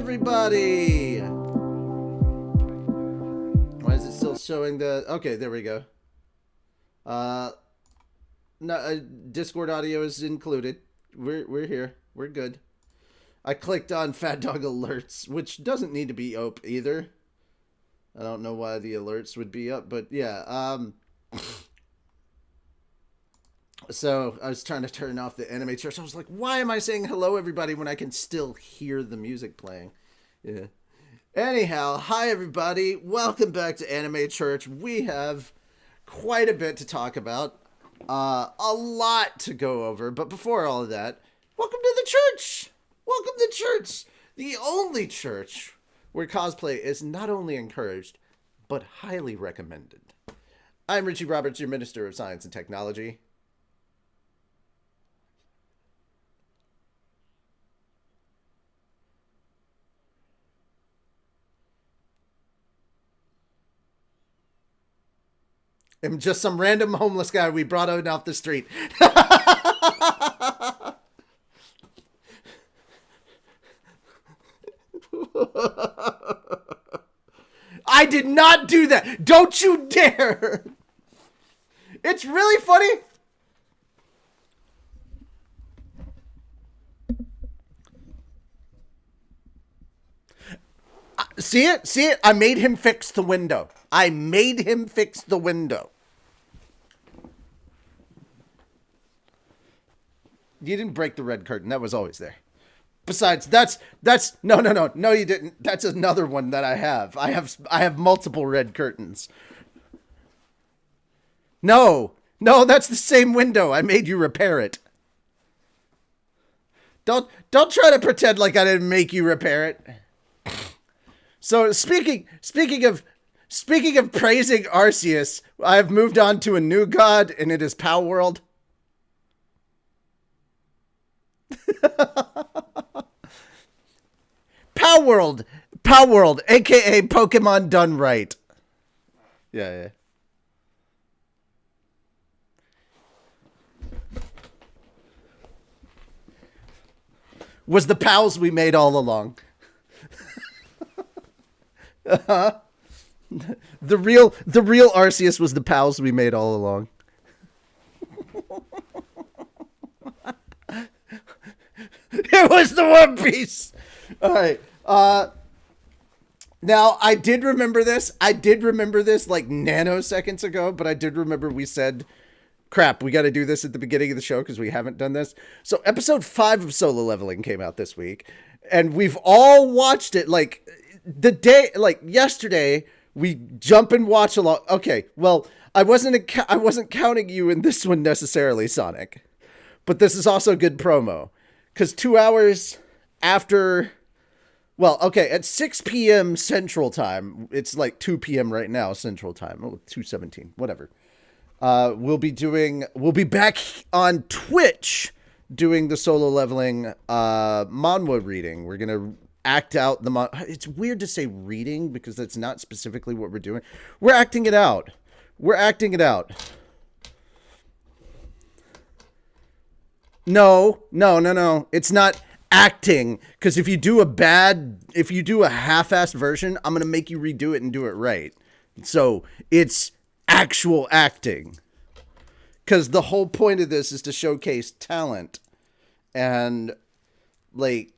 everybody! Why is it still showing the... Okay, there we go. No, Discord audio is included. We're here. We're good. I clicked on Fat Dog alerts, which doesn't need to be up either. I don't know why the alerts would be up, but yeah. So I was trying to turn off the anime church. I was like, why am I saying hello everybody when I can still hear the music playing? Yeah. Anyhow, hi everybody. Welcome back to Anime Church. We have quite a bit to talk about. A lot to go over. But before all of that, welcome to the church. Welcome to church. The only church where cosplay is not only encouraged, but highly recommended. I'm Richie Roberts, your Minister of Science and Technology. I'm just some random homeless guy we brought out off the street. I did not do that. Don't you dare. It's really funny. See it? See it? I made him fix the window. I made him fix the window. You didn't break the red curtain. That was always there. Besides, that's no, you didn't. That's another one that I have. I have multiple red curtains. No, that's the same window. I made you repair it. Don't try to pretend like I didn't make you repair it. So speaking of praising Arceus, I have moved on to a new god, and it is Pow World. Pow World, aka Pokemon done right. Yeah. Was the pals we made all along. The real Arceus was the pals we made all along. It was the One Piece. All right. Now I did remember this. Like nanoseconds ago, but I did remember we said, crap, we got to do this at the beginning of the show because we haven't done this. So episode 5 of Solo Leveling came out this week, and we've all watched it like yesterday. We jump and watch along. Okay, well, I wasn't counting you in this one necessarily, Sonic, but this is also good promo because 2 hours after. Well, okay, at 6 p.m. Central Time, it's like 2 p.m. right now, Central Time, 2:17, whatever. We'll be back on Twitch doing the Solo Leveling manhwa reading. We're going to act out the it's weird to say reading because that's not specifically what we're doing. We're acting it out. No. It's not acting, because if you do a half-assed version, I'm going to make you redo it and do it right. So it's actual acting. Because the whole point of this is to showcase talent. And, like,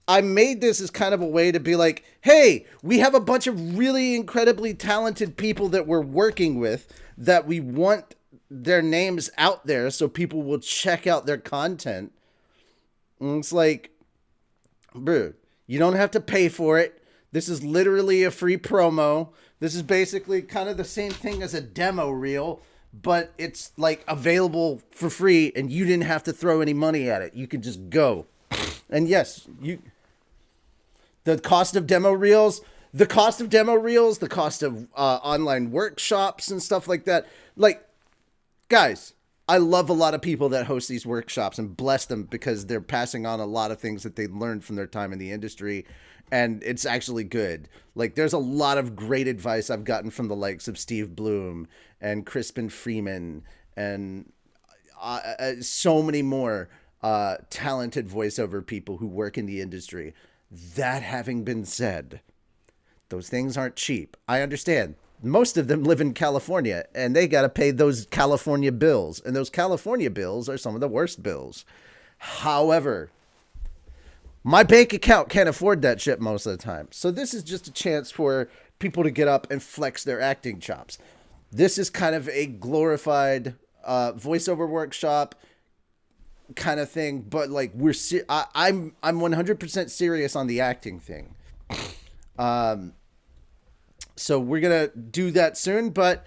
I made this as kind of a way to be like, hey, we have a bunch of really incredibly talented people that we're working with that we want their names out there so people will check out their content. And it's like, bro, you don't have to pay for it. This is literally a free promo. This is basically kind of the same thing as a demo reel, but it's like available for free and you didn't have to throw any money at it. You could just go. And yes, the cost of demo reels, the cost of online workshops and stuff like that. Like, guys, I love a lot of people that host these workshops and bless them because they're passing on a lot of things that they learned from their time in the industry. And it's actually good. Like, there's a lot of great advice I've gotten from the likes of Steve Bloom and Crispin Freeman and so many more talented voiceover people who work in the industry. That having been said, those things aren't cheap. I understand. Most of them live in California, and they got to pay those California bills. And those California bills are some of the worst bills. However, my bank account can't afford that shit most of the time. So this is just a chance for people to get up and flex their acting chops. This is kind of a glorified voiceover workshop kind of thing, but like I'm 100% serious on the acting thing. So we're gonna do that soon, but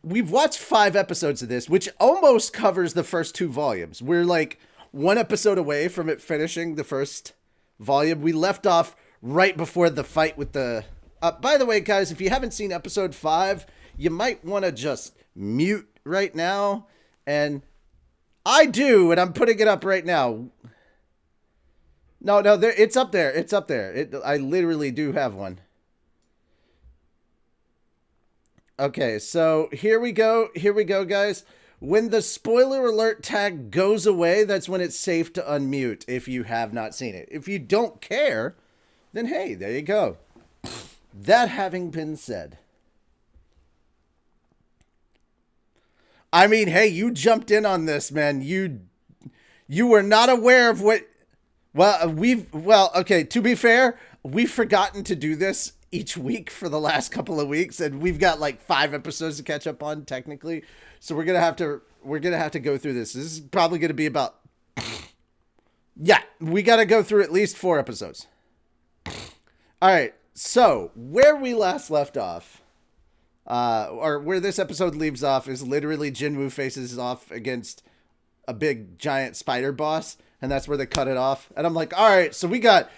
we've watched 5 episodes of this, which almost covers the first 2 volumes. We're like 1 episode away from it finishing the first volume. We left off right before the fight with the... by the way, guys, if you haven't seen episode 5, you might want to just mute right now. And I do, and I'm putting it up right now. No, it's up there. It's up there. I literally do have one. Okay, so here we go. Here we go, guys. When the spoiler alert tag goes away, that's when it's safe to unmute if you have not seen it. If you don't care, then hey, there you go. That having been said, I mean, hey, you jumped in on this, man. You were not aware of what... Well, okay, to be fair, we've forgotten to do this each week for the last couple of weeks, and we've got like 5 episodes to catch up on technically. So we're gonna have to go through this. This is probably gonna be about... Yeah, we gotta go through at least 4 episodes. All right, so where we last left off, or where this episode leaves off, is literally Jinwoo faces off against a big giant spider boss, and that's where they cut it off. And I'm like, all right, so we got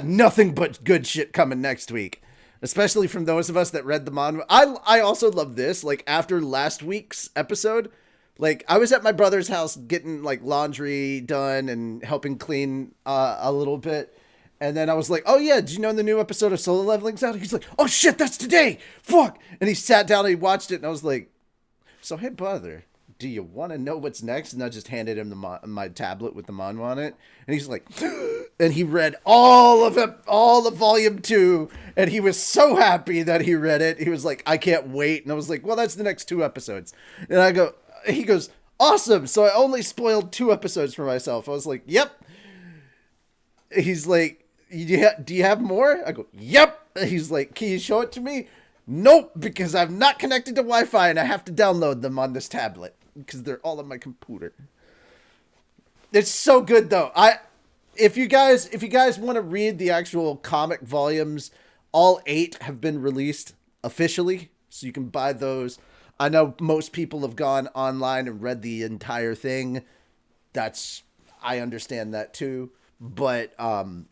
nothing but good shit coming next week, especially from those of us that read the manga. I also love this. Like, after last week's episode, like, I was at my brother's house getting like laundry done and helping clean a little bit. And then I was like, oh yeah, did you know the new episode of Solo Leveling's out? He's like, oh shit, that's today. Fuck. And he sat down and he watched it, and I was like, so hey brother, do you want to know what's next? And I just handed him my tablet with the manhwa on it. And he's like, and he read all of volume 2. And he was so happy that he read it. He was like, I can't wait. And I was like, well, that's the next 2 episodes. And he goes, awesome. So I only spoiled 2 episodes for myself. I was like, yep. He's like, do you have more? I go, yep. He's like, can you show it to me? Nope, because I'm not connected to Wi-Fi and I have to download them on this tablet because they're all on my computer. It's so good though. If you guys want to read the actual comic volumes, all 8 have been released officially, so you can buy those. I know most people have gone online and read the entire thing. I understand that too, but I'm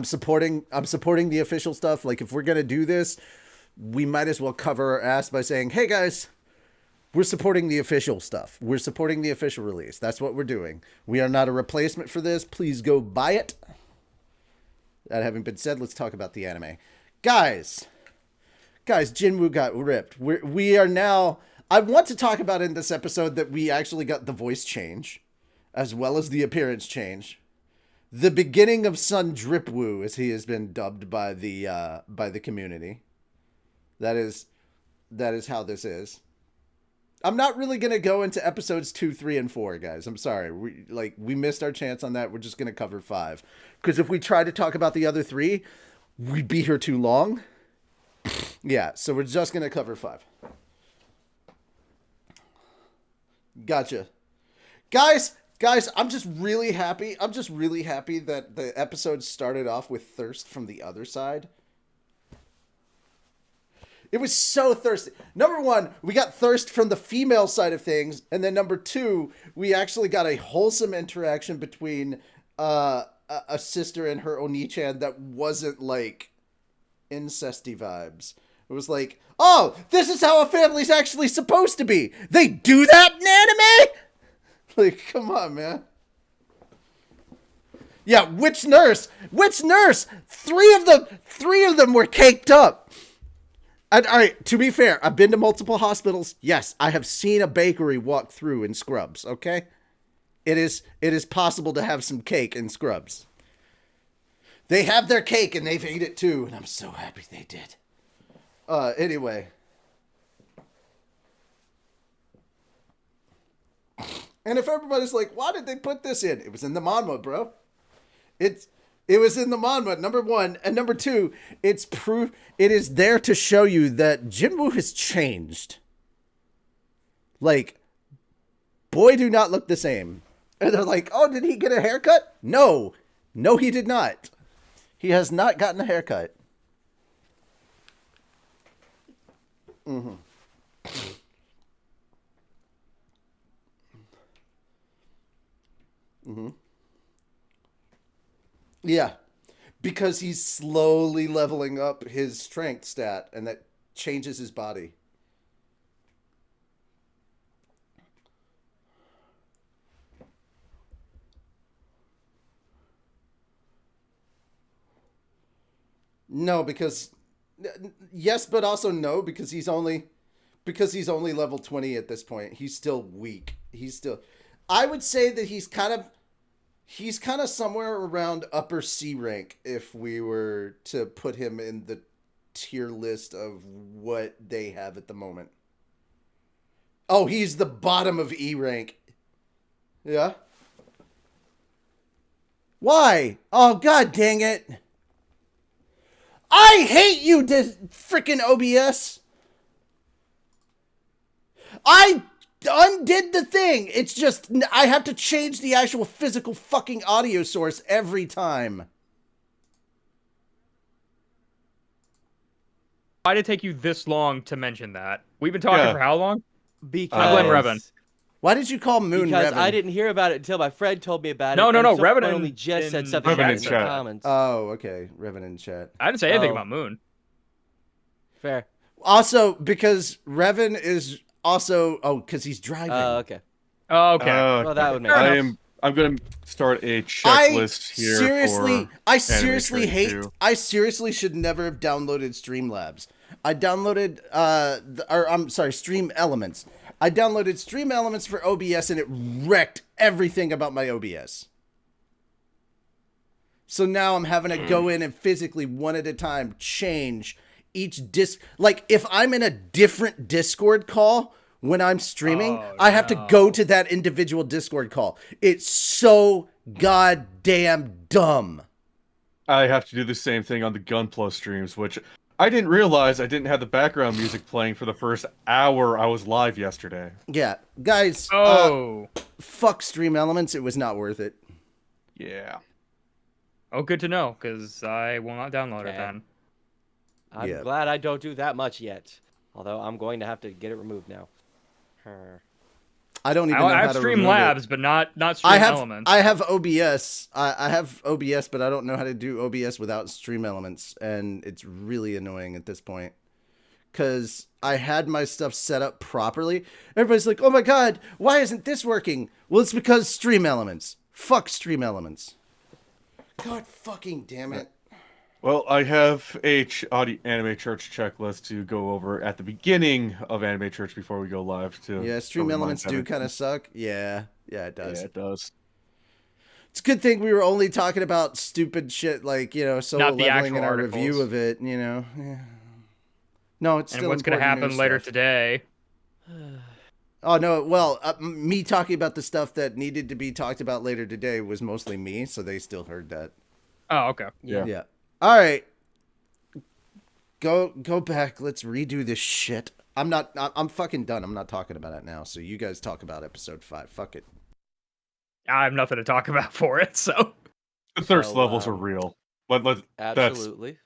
supporting the official stuff. Like, if we're gonna do this, we might as well cover our ass by saying, hey guys, we're supporting the official stuff. We're supporting the official release. That's what we're doing. We are not a replacement for this. Please go buy it. That having been said, let's talk about the anime. Guys, Jinwoo got ripped. We are now... I want to talk about in this episode that we actually got the voice change, as well as the appearance change. The beginning of Sun Dripwoo, as he has been dubbed by the community. That is how this is. I'm not really going to go into episodes 2, 3, and 4, guys. I'm sorry. We missed our chance on that. We're just going to cover 5. Because if we try to talk about the other 3, we'd be here too long. Yeah, so we're just going to cover 5. Gotcha. Guys, I'm just really happy. I'm just really happy that the episode started off with Thirst from the other side. It was so thirsty. Number 1, we got Thirst from the female side of things. And then number 2, we actually got a wholesome interaction between a sister and her Oni-chan that wasn't like incesty vibes. It was like, oh, this is how a family's actually supposed to be. They do that in anime? Like, come on, man. Yeah, Witch Nurse. 3 of them were caked up. And, all right, to be fair, I've been to multiple hospitals. Yes, I have seen a bakery walk through in scrubs, okay? it is possible to have some cake in Scrubs. They have their cake and they've ate it too, and I'm so happy they did. Anyway. And if everybody's like, why did they put this in? It was in the manhwa, bro. It was in the manhwa, number one. And number two, it's proof. It is there to show you that Jinwoo has changed. Like, boy do not look the same. And they're like, oh, did he get a haircut? No. No, he did not. He has not gotten a haircut. Mm-hmm. Mm-hmm. Yeah. Because he's slowly leveling up his strength stat, and that changes his body. No, because yes, but also no, because he's only level 20 at this point. He's still weak. I would say that he's kind of somewhere around upper C rank if we were to put him in the tier list of what they have at the moment. Oh, he's the bottom of E rank. Yeah. Why? Oh, god dang it. I hate you, frickin' OBS. I undid the thing. It's just, I have to change the actual physical fucking audio source every time. Why did it take you this long to mention that? We've been talking for how long? Because I blame Revan. Why did you call Moon Because Revan? I didn't hear about it until my friend told me about it. No, Revan only just said something Revan about in it in the chat. comments. Oh, okay. Revan in chat. I didn't say anything about Moon. Fair. Also, because Revan is also... Oh, because he's driving. Okay. Oh, okay. Well, that would make sense. I'm gonna start a checklist here. I seriously should never have downloaded Streamlabs. I downloaded Stream Elements. I downloaded Stream Elements for OBS and it wrecked everything about my OBS. So now I'm having to go in and physically, one at a time, change each disc. Like, if I'm in a different Discord call when I'm streaming, I have to go to that individual Discord call. It's so goddamn dumb. I have to do the same thing on the Gunpla streams, which I didn't realize I didn't have the background music playing for the first hour I was live yesterday. Yeah, guys, fuck Stream Elements. It was not worth it. Yeah. Oh, good to know, because I will not download it then. I'm glad I don't do that much yet. Although I'm going to have to get it removed now. I don't even know how to remove Streamlabs, but not Stream Elements. I have OBS. I have OBS, but I don't know how to do OBS without Stream Elements, and it's really annoying at this point. Because I had my stuff set up properly. Everybody's like, oh my god, why isn't this working? Well, it's because Stream Elements. Fuck Stream Elements. God fucking damn it. Well, I have a Anime Church checklist to go over at the beginning of Anime Church before we go live, too. Yeah, Stream Elements do kind of suck. Yeah, it does. Yeah, it does. It's a good thing we were only talking about stupid shit like, solo leveling in our review of it, Yeah. No, it's still and what's going to happen later today? Oh, no, well, me talking about the stuff that needed to be talked about later today was mostly me, so they still heard that. Oh, okay. Yeah. All right. Go back. Let's redo this shit. I'm fucking done. I'm not talking about it now, so you guys talk about episode 5. Fuck it. I have nothing to talk about for it, so... The thirst levels are real. Absolutely.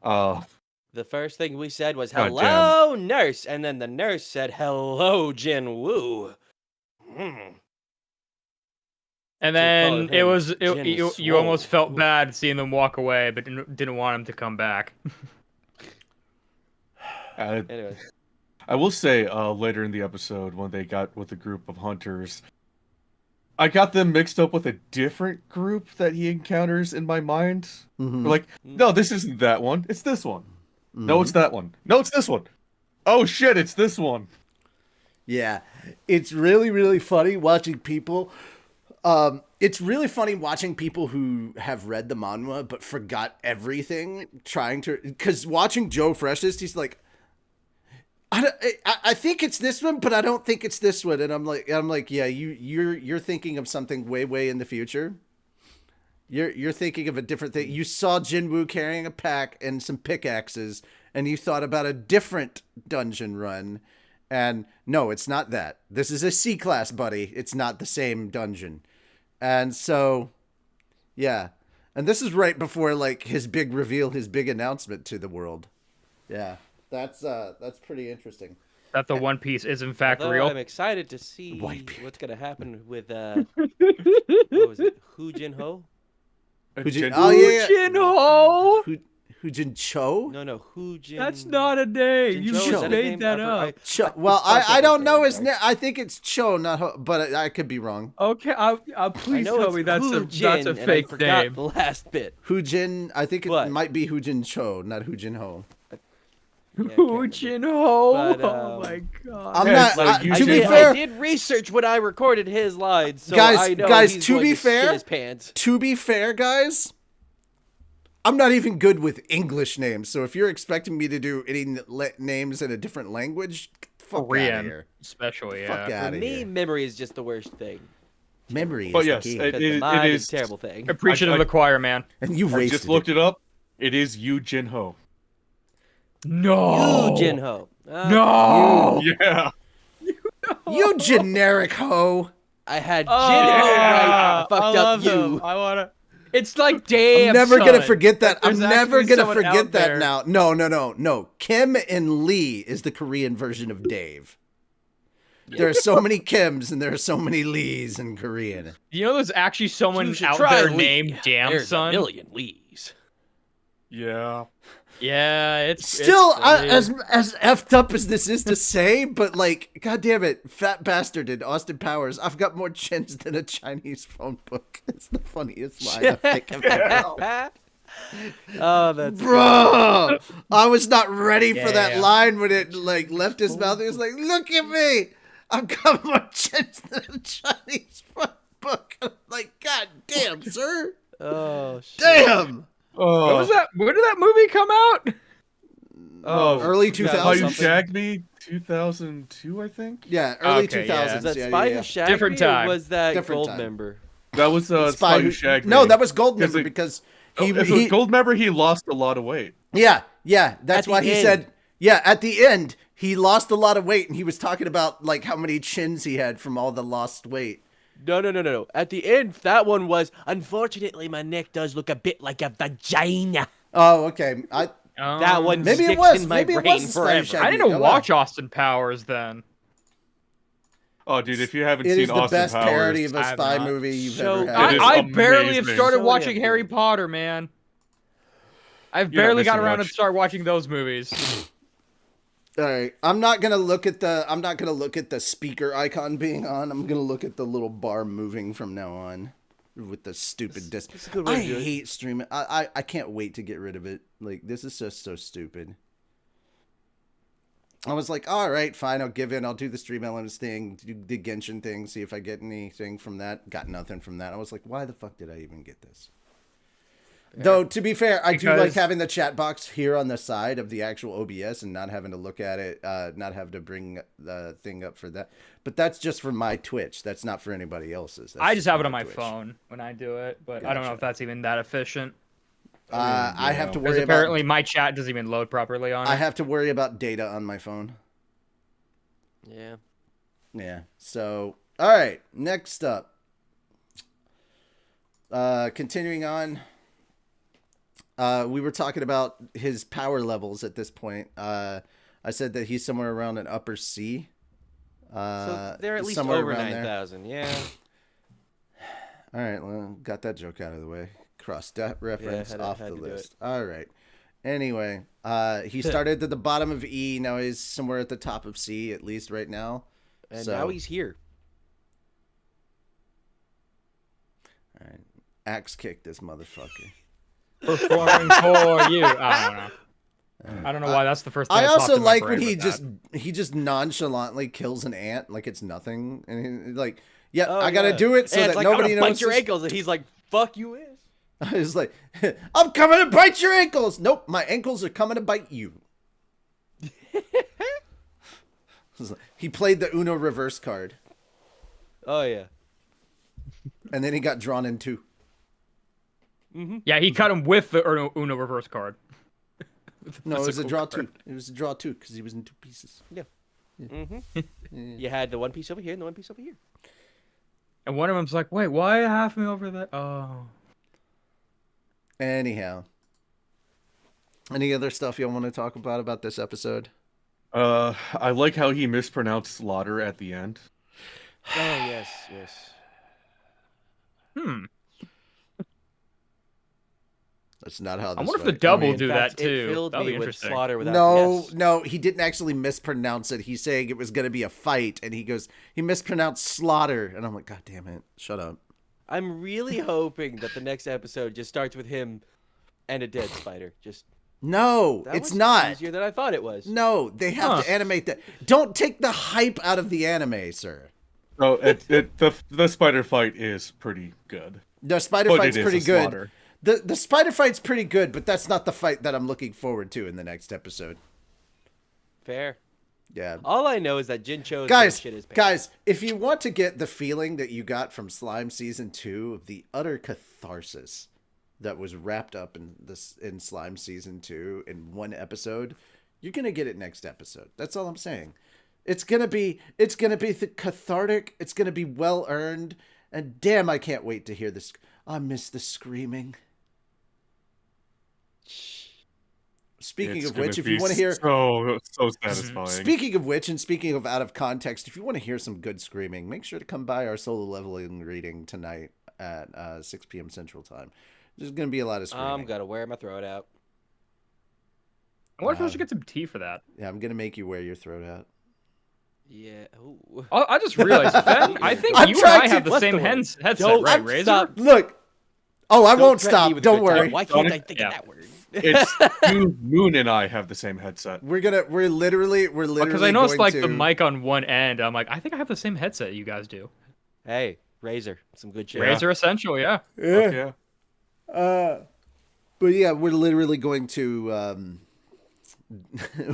The first thing we said was, hello, nurse. And then the nurse said, hello, Jinwoo. And then you almost felt bad seeing them walk away, but didn't want them to come back. Anyway. I will say later in the episode when they got with a group of hunters, I got them mixed up with a different group that he encounters in my mind. Mm-hmm. Like, no, this isn't that one. It's this one. Mm-hmm. No, it's that one. No, it's this one. Oh shit, it's this one. Yeah, it's really, really funny watching people It's really funny watching people who have read the manhwa but forgot everything because watching Joe Freshest, he's like, I think it's this one, but I don't think it's this one. And I'm like, yeah, you're thinking of something way in the future. You're thinking of a different thing. You saw Jinwoo carrying a pack and some pickaxes, and you thought about a different dungeon run. And no, it's not that. This is a C-class, buddy. It's not the same dungeon. And so, yeah. And this is right before like his big reveal, his big announcement to the world. Yeah. That's pretty interesting. That the One Piece is in fact real. I'm excited to see what's gonna happen with what was it? Hu Jin Ho? Jin Ho. Hujin Cho? No, Hu Jin. That's not a name. You just made that up. Cho. Well, I don't know his name. I think it's Cho, not Ho, but I could be wrong. Okay, please tell me that's a fake name. The last bit. Hujin. I think it might be Hujin Cho, not Hujin Ho. Hu Jin Ho. Oh my god. I'm not. To be fair, I did research when I recorded his lines, so guys, I know guys. he's To going be to fair, shit his pants. To be fair, guys, I'm not even good with English names. So if you're expecting me to do any names in a different language, fuck out of here. Especially, fuck out For of me, here. memory is just the worst thing. Memory is yes, the key. it is a terrible thing. I'm preaching to the choir, man. And you I just looked it up. It is Yu Jin Ho. No. Yu Jin Ho. No. Yeah. You generic hoe. I had Jin Ho right. I fucked up you. I wanna. It's like damn. I'm never son. gonna forget that. There's I'm never actually gonna someone forget out that there. now. No. Kim and Lee is the Korean version of Dave. There are so many Kims and there are so many Lees in Korean. You know, there's actually someone You should out try there Lee. named Damn There's Son. a million Lees. Yeah. Yeah, it's Still, it's as effed up as this is to say, but like, god damn it, fat bastard in Austin Powers, I've got more chins than a Chinese phone book. It's the funniest line I think I've ever. Oh, that's Bro, I was not ready for that Yeah. line when it like left his mouth. He was like, "Look at me, I've got more chins than a Chinese phone book." I'm like, god damn, sir, Oh, shit. damn. Oh. What was that? When did that movie come out? Oh, early Yeah, How 2000s. You Shagged Me, 2002, I think. Yeah, early Okay, yeah. 2000s. Was that yeah, Spy yeah. Who Shagged Different Me, or time. was that Different time. Goldmember? That was Spy Who Shagged Me. No, that was Goldmember Because because if it was Goldmember, he lost a lot of weight. yeah, that's At why the he end. said, yeah, at the end, he lost a lot of weight and he was talking about like how many chins he had from all the lost weight. No. At the end, that one was, unfortunately, my neck does look a bit like a vagina. Oh, okay. That one Maybe it sticks was. in my Maybe it brain was Spy Who forever. Shagged I Me. didn't Oh, wow. watch Austin Powers then. Oh, dude, if you haven't It seen is the Austin best Powers, parody of a I have spy not. movie you've So- ever It had. is I barely have amazing. started So watching damn Harry good. Potter, man. I've You're not barely got missing around much. to start watching those movies. All right, I'm not gonna look at the speaker icon being on. I'm gonna look at the little bar moving from now on with the stupid disc. It's a good way I to do it. hate streaming. I can't wait to get rid of it. Like, this is just so stupid. I was like, all right, fine, I'll give in. I'll do the Stream Elements thing, do the Genshin thing, see if I get anything from that. Got nothing from that. I was like, why the fuck did I even get this? Though, to be fair, I do like Because- having the chat box here on the side of the actual OBS and not having to look at it, not have to bring the thing up for that. But that's just for my Twitch. That's not for anybody else's. That's I just have it on my Twitch. phone when I do it, but I don't know Gotcha. if that's even that efficient. I have to Because worry apparently about. my chat doesn't even load properly on it. I have to worry about data on my phone. Yeah. Yeah. So, all right. Next up. Continuing on. We were talking about his power levels at this point. I said that he's somewhere around an upper C. So they're at least somewhere over around there. 9,000. Yeah. All right. Well, got that joke out of the way. Cross that reference had off to the do it. list. All right. Anyway, he started at the bottom of E. Now he's somewhere at the top of C, at least right now. And So- now he's here. All right. Axe kick this motherfucker. Performing for you. I don't know. I don't know why that's the first thing. I that popped also in my like brain when he with just that. he just nonchalantly kills an ant like it's nothing, and he, like, Yeah, I gotta do it so that nobody knows. Bite your ankles, and he's like, "Fuck you is." He's like, I'm coming to bite your ankles. Nope, my ankles are coming to bite you. He played the Uno reverse card. Oh yeah. And then he got drawn in 2. Mm-hmm. Yeah, he cut him with the Uno reverse card. No, it was a draw 2. It was a draw 2 because he was in 2 pieces. Yeah. Mm-hmm. You had the one piece over here and the one piece over here. And one of them's like, wait, why half me over there? Oh. Anyhow. Any other stuff y'all want to talk about this episode? I like how he mispronounced slaughter at the end. Oh, yes. That's not how this I wonder if went. the double do that too. It filled That'll me be with interesting. slaughter without No, yes. no, he didn't actually mispronounce it. He's saying it was going to be a fight, and he mispronounced slaughter, and I'm like, God damn it, shut up. I'm really hoping that the next episode just starts with him and a dead spider. No, That it's was not. easier than I thought it was. No, they have to animate that. Don't take the hype out of the anime, sir. Oh, the spider fight is pretty good. The spider But fight's it is pretty a good. slaughter. The spider fight's pretty good, but that's not the fight that I'm looking forward to in the next episode. Fair. Yeah. All I know is that Jin Cho's shit is bad. Guys, if you want to get the feeling that you got from Slime Season 2 of the utter catharsis that was wrapped up in Slime Season 2 in one episode, you're going to get it next episode. That's all I'm saying. It's going to be cathartic, it's going to be well earned, and damn, I can't wait to hear this. I miss the screaming. Speaking of which, if you want to hear so satisfying. Speaking of which, and speaking of out of context, if you want to hear some good screaming, make sure to come by our solo leveling reading tonight at 6 p.m. Central Time. There's going to be a lot of screaming. I'm gonna wear my throat out. I wonder if I should get some tea for that. Yeah, I'm going to make you wear your throat out. Yeah. Ooh. I just realized, Ben, I think I'm you and I trying have to- the same headset, Don't- right, I'm- Razor? stop. Look. Oh, I won't threaten me stop. with a Don't good time. worry. Why can't I think of that word? It's Moon and I have the same headset. We're literally Because I noticed going like the mic on one end. I'm like, I think I have the same headset you guys do. Hey, Razor, some good shit. Razor Essential, yeah. Yeah. Yeah. But yeah, we're literally going to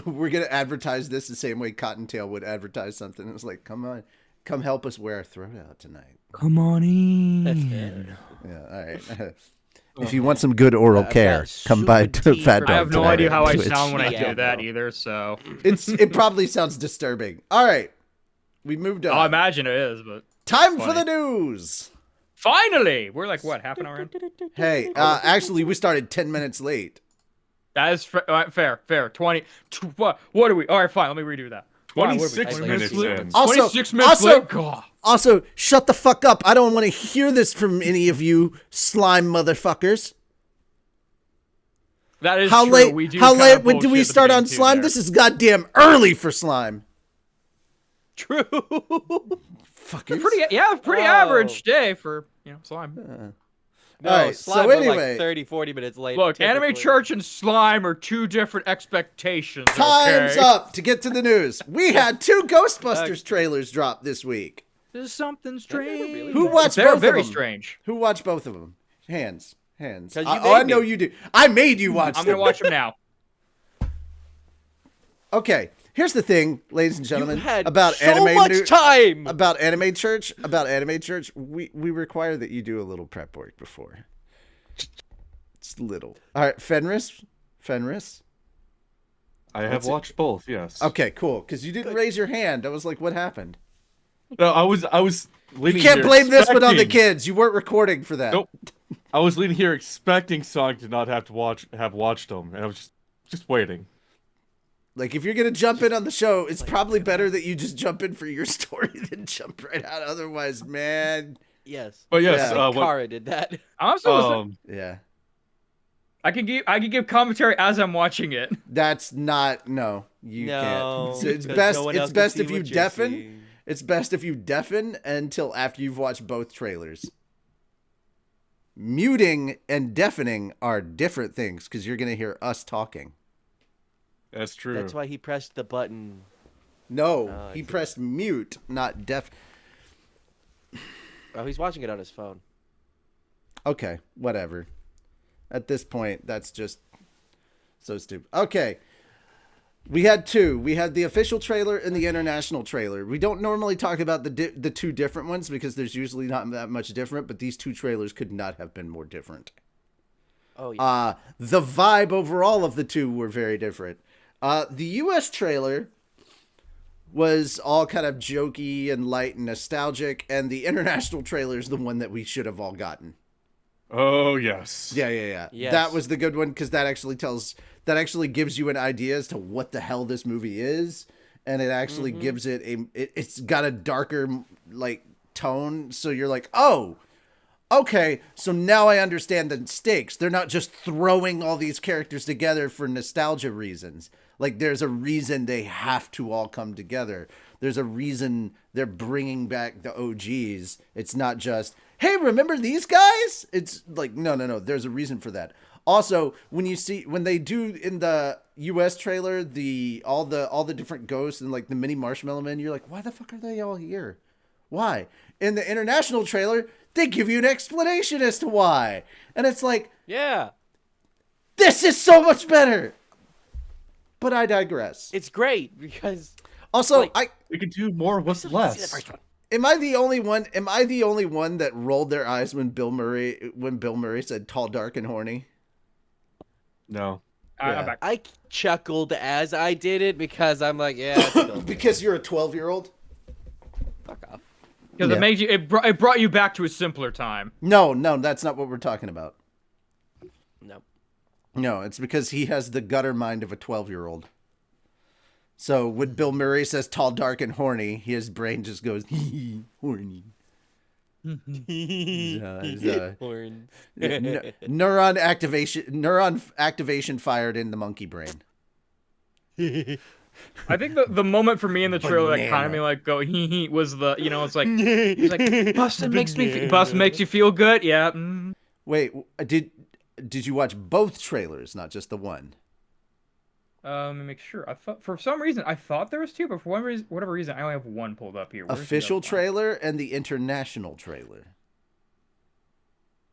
we're going to advertise this the same way Cottontail would advertise something. It's like, come on, come help us wear our throat out tonight. Come on in. Yeah, all right. If you want some good oral care, come by to tea Fat from- Dog. I have no tonight idea on how I Twitch. sound when I Yeah, do that bro. either, so. It probably sounds disturbing. All right, we moved on. I imagine it is, but. Time for funny. the news. Finally! We're like, what, half an hour in? Hey, actually, we started 10 minutes late. That is fair. 20. What are we? All right, fine. Let me redo that. 26 minutes in. Also- 26 minutes also- late? God. Also, shut the fuck up. I don't want to hear this from any of you slime motherfuckers. That is How true. late? We do How kinda late do we bullshit at the start on beginning, too, slime? there. This is goddamn early for slime. True. Fuckers. Pretty Oh. average day for, slime. No, Alright, slime so was anyway. like 30, 40 minutes late. Look, Anime typically. Church and slime are two different expectations. Time's okay? up to get to the news. We had 2 Ghostbusters trailers drop this week. This is something strange. really? Who watched They're both of very them? strange. Who watched both of them? Hands. 'Cause you I made know me. you do. I made you watch I'm them. gonna watch them now. Okay, here's the thing, ladies and gentlemen, You had about so anime much time. About Anime Church, we require that you do a little prep work before. It's little. All right, Fenris. I have watched both, yes. Okay, cool. Because you didn't raise your hand. I was like, what happened? No, I was You leaning can't here blame this one on the expecting- kids. You weren't recording for that. Nope. I was leaning here expecting Sonic to not have watched them, and I was just waiting. Like, if you're gonna jump in on the show, it's probably better that you just jump in for your story than jump right out. Otherwise, man. Yes. But yes, Yeah. Kara did that. I'm still Yeah. I can give commentary as I'm watching it. That's not no. You No, can't. So it's 'cause best. no one It's else can best see if you what you're deafen. seeing. It's best if you deafen until after you've watched both trailers. Muting and deafening are different things because you're gonna hear us talking. That's true. That's why he pressed the button. No, Oh, I he see. pressed mute, not deaf. Oh, he's watching it on his phone. Okay, whatever. At this point, that's just so stupid. Okay. We had two. We had the official trailer and the international trailer. We don't normally talk about the two different ones because there's usually not that much different, but these two trailers could not have been more different. Oh, yeah. The vibe overall of the two were very different. The US trailer was all kind of jokey and light and nostalgic, and the international trailer is the one that we should have all gotten. Oh, yes. Yeah. Yes. That was the good one because that actually gives you an idea as to what the hell this movie is, and it actually gives it it's got a darker like tone, so you're like, oh, okay, so now I understand the stakes. They're not just throwing all these characters together for nostalgia reasons. Like, there's a reason they have to all come together. There's a reason they're bringing back the OGs. It's not just, hey, remember these guys? It's like, no. There's a reason for that. Also, when they do in the US trailer, all the different ghosts and like the mini marshmallow men, you're like, why the fuck are they all here? Why? In the international trailer, they give you an explanation as to why. And it's like, yeah, this is so much better. But I digress. It's great because also, we could do more with less. Am I the only one that rolled their eyes when Bill Murray said tall, dark, and horny? No. Yeah. I chuckled as I did it because I'm like, yeah, it's Bill because you're a 12-year-old? Fuck off. Because it makes you it brought you back to a simpler time. No, that's not what we're talking about. No, it's because he has the gutter mind of a 12-year-old. So when Bill Murray says tall, dark, and horny, his brain just goes, horny. Neuron activation fired in the monkey brain. I think the moment for me in the trailer that kind of made me like go hee was the, it's like Bustin' makes you feel good. Yeah. Wait, did you watch both trailers, not just the one? Let me make sure. I thought for some reason I thought there was two, but for whatever reason I only have one pulled up here. Official trailer and the international trailer.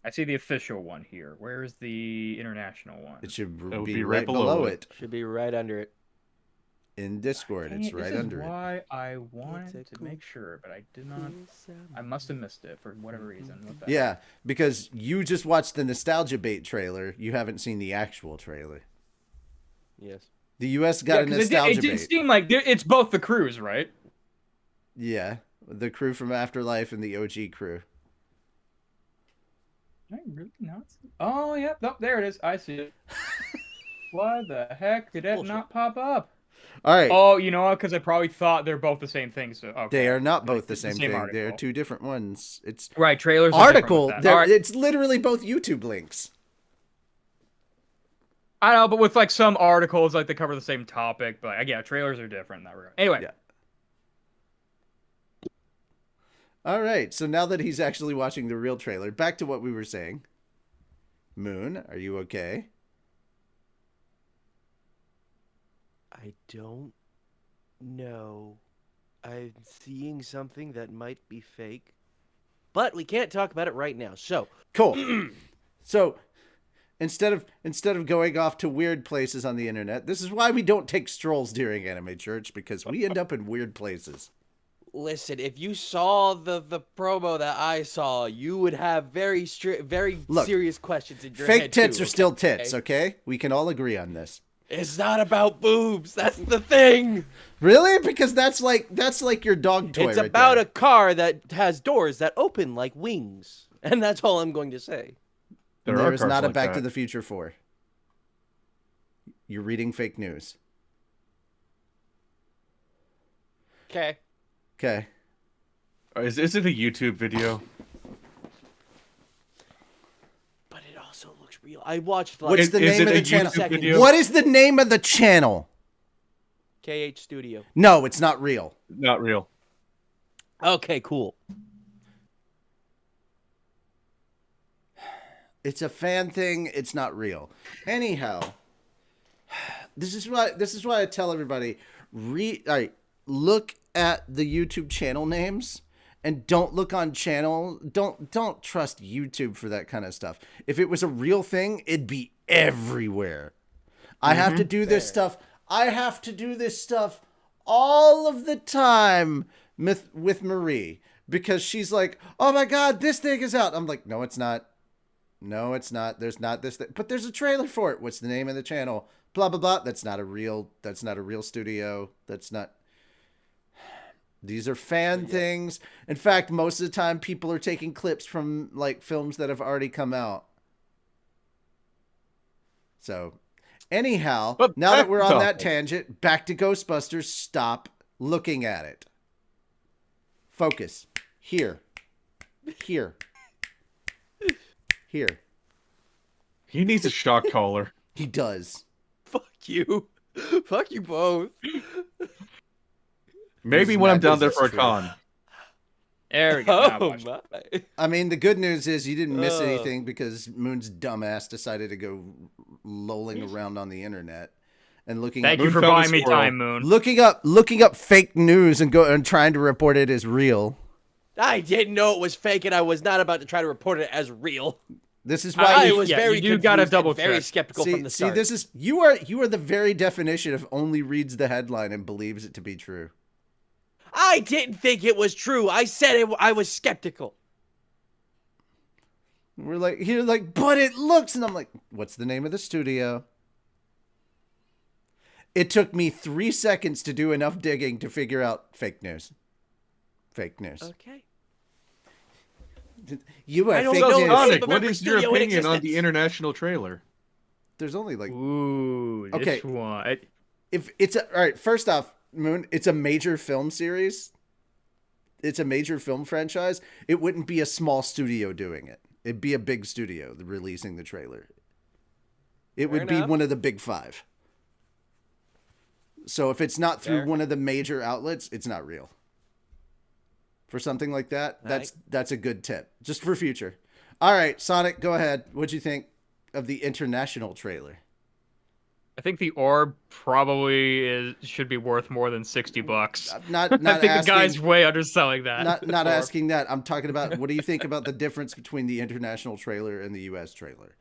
I see the official one here. Where is the international one? It should be right below it. Should be right under it. In Discord, it's right under it. This is why I wanted to make sure, but I did not. I must have missed it for whatever reason. Yeah, because you just watched the Nostalgia Bait trailer. You haven't seen the actual trailer. Yes. The US got a Nostalgia Bait. It did seem like it's both the crews, right? Yeah, the crew from Afterlife and the OG crew. I really not. Oh, yeah. Oh, there it is. I see it. Why the heck did it not pop up? All right. Oh, you know what? Because I probably thought they're both the same thing. So okay. They are not both the same thing. Article. They're two different ones. It's right. Trailers. Article. It's literally both YouTube links. I know, but with like some articles, like they cover the same topic. But yeah, trailers are different in that regard. Anyway. Yeah. All right. So now that he's actually watching the real trailer, back to what we were saying. Moon, are you okay? I don't know. I'm seeing something that might be fake, but we can't talk about it right now. So cool. So instead of going off to weird places on the internet, this is why we don't take strolls during Anime Church, because we end up in weird places. Listen, if you saw the promo that I saw, you would have very serious questions in your head. Fake tits are still tits, okay? We can all agree on this. It's not about boobs. That's the thing. Really? Because that's like your dog toy. It's about a car that has doors that open like wings, and that's all I'm going to say. There is not a Back to the Future 4. You're reading fake news. Okay. Is it a YouTube video? But it also looks real. I watched. Like, what's the name of the channel? Video? What is the name of the channel? KH Studio. No, it's not real. Not real. Okay, cool. It's a fan thing. It's not real. Anyhow, this is why I tell everybody, look at the YouTube channel names and don't look on channel. Don't trust YouTube for that kind of stuff. If it was a real thing, it'd be everywhere. I have to do this stuff. I have to do this stuff all of the time with Marie because she's like, "Oh my God, this thing is out." I'm like, "No, it's not. No, it's not. There's not this thing. But there's a trailer for it. What's the name of the channel? Blah blah blah. That's not a real studio. That's not. These are fan things. In fact, most of the time, people are taking clips from like films that have already come out. So, anyhow, now that we're on that tangent, back to Ghostbusters. Stop looking at it. Focus. Here. Here. Here. He needs a shock collar. He does. Fuck you. Fuck you both. Maybe when I'm down there for a con. There we go. Oh my. I mean, the good news is you didn't miss anything because Moon's dumbass decided to go lolling around on the internet and looking. Thank you for buying me time, Moon. Looking up fake news and trying to report it as real. I didn't know it was fake, and I was not about to try to report it as real. This is why I was very confused gotta and double very check. skeptical from the start. See, this is you are the very definition of only reads the headline and believes it to be true. I didn't think it was true. I said I was skeptical. You're like, but it looks, and I'm like, what's the name of the studio? It took me 3 seconds to do enough digging to figure out fake news. Fake news. Okay. You are I don't fake know. news. Sonic, of what every is your studio in opinion on the existence. international trailer? There's only like Ooh, Okay. this one. if it's all right. First off, Moon, it's a major film series. It's a major film franchise. It wouldn't be a small studio doing it. It'd be a big studio releasing the trailer. It would be one of the big five. So if it's not through one of the major outlets, it's not real. For something like that, that's a good tip. Just for future. All right, Sonic, go ahead. What'd you think of the international trailer? I think the orb probably should be worth more than $60. Not I think asking, the guy's way underselling that. not asking that. I'm talking about what do you think about the difference between the international trailer and the US trailer?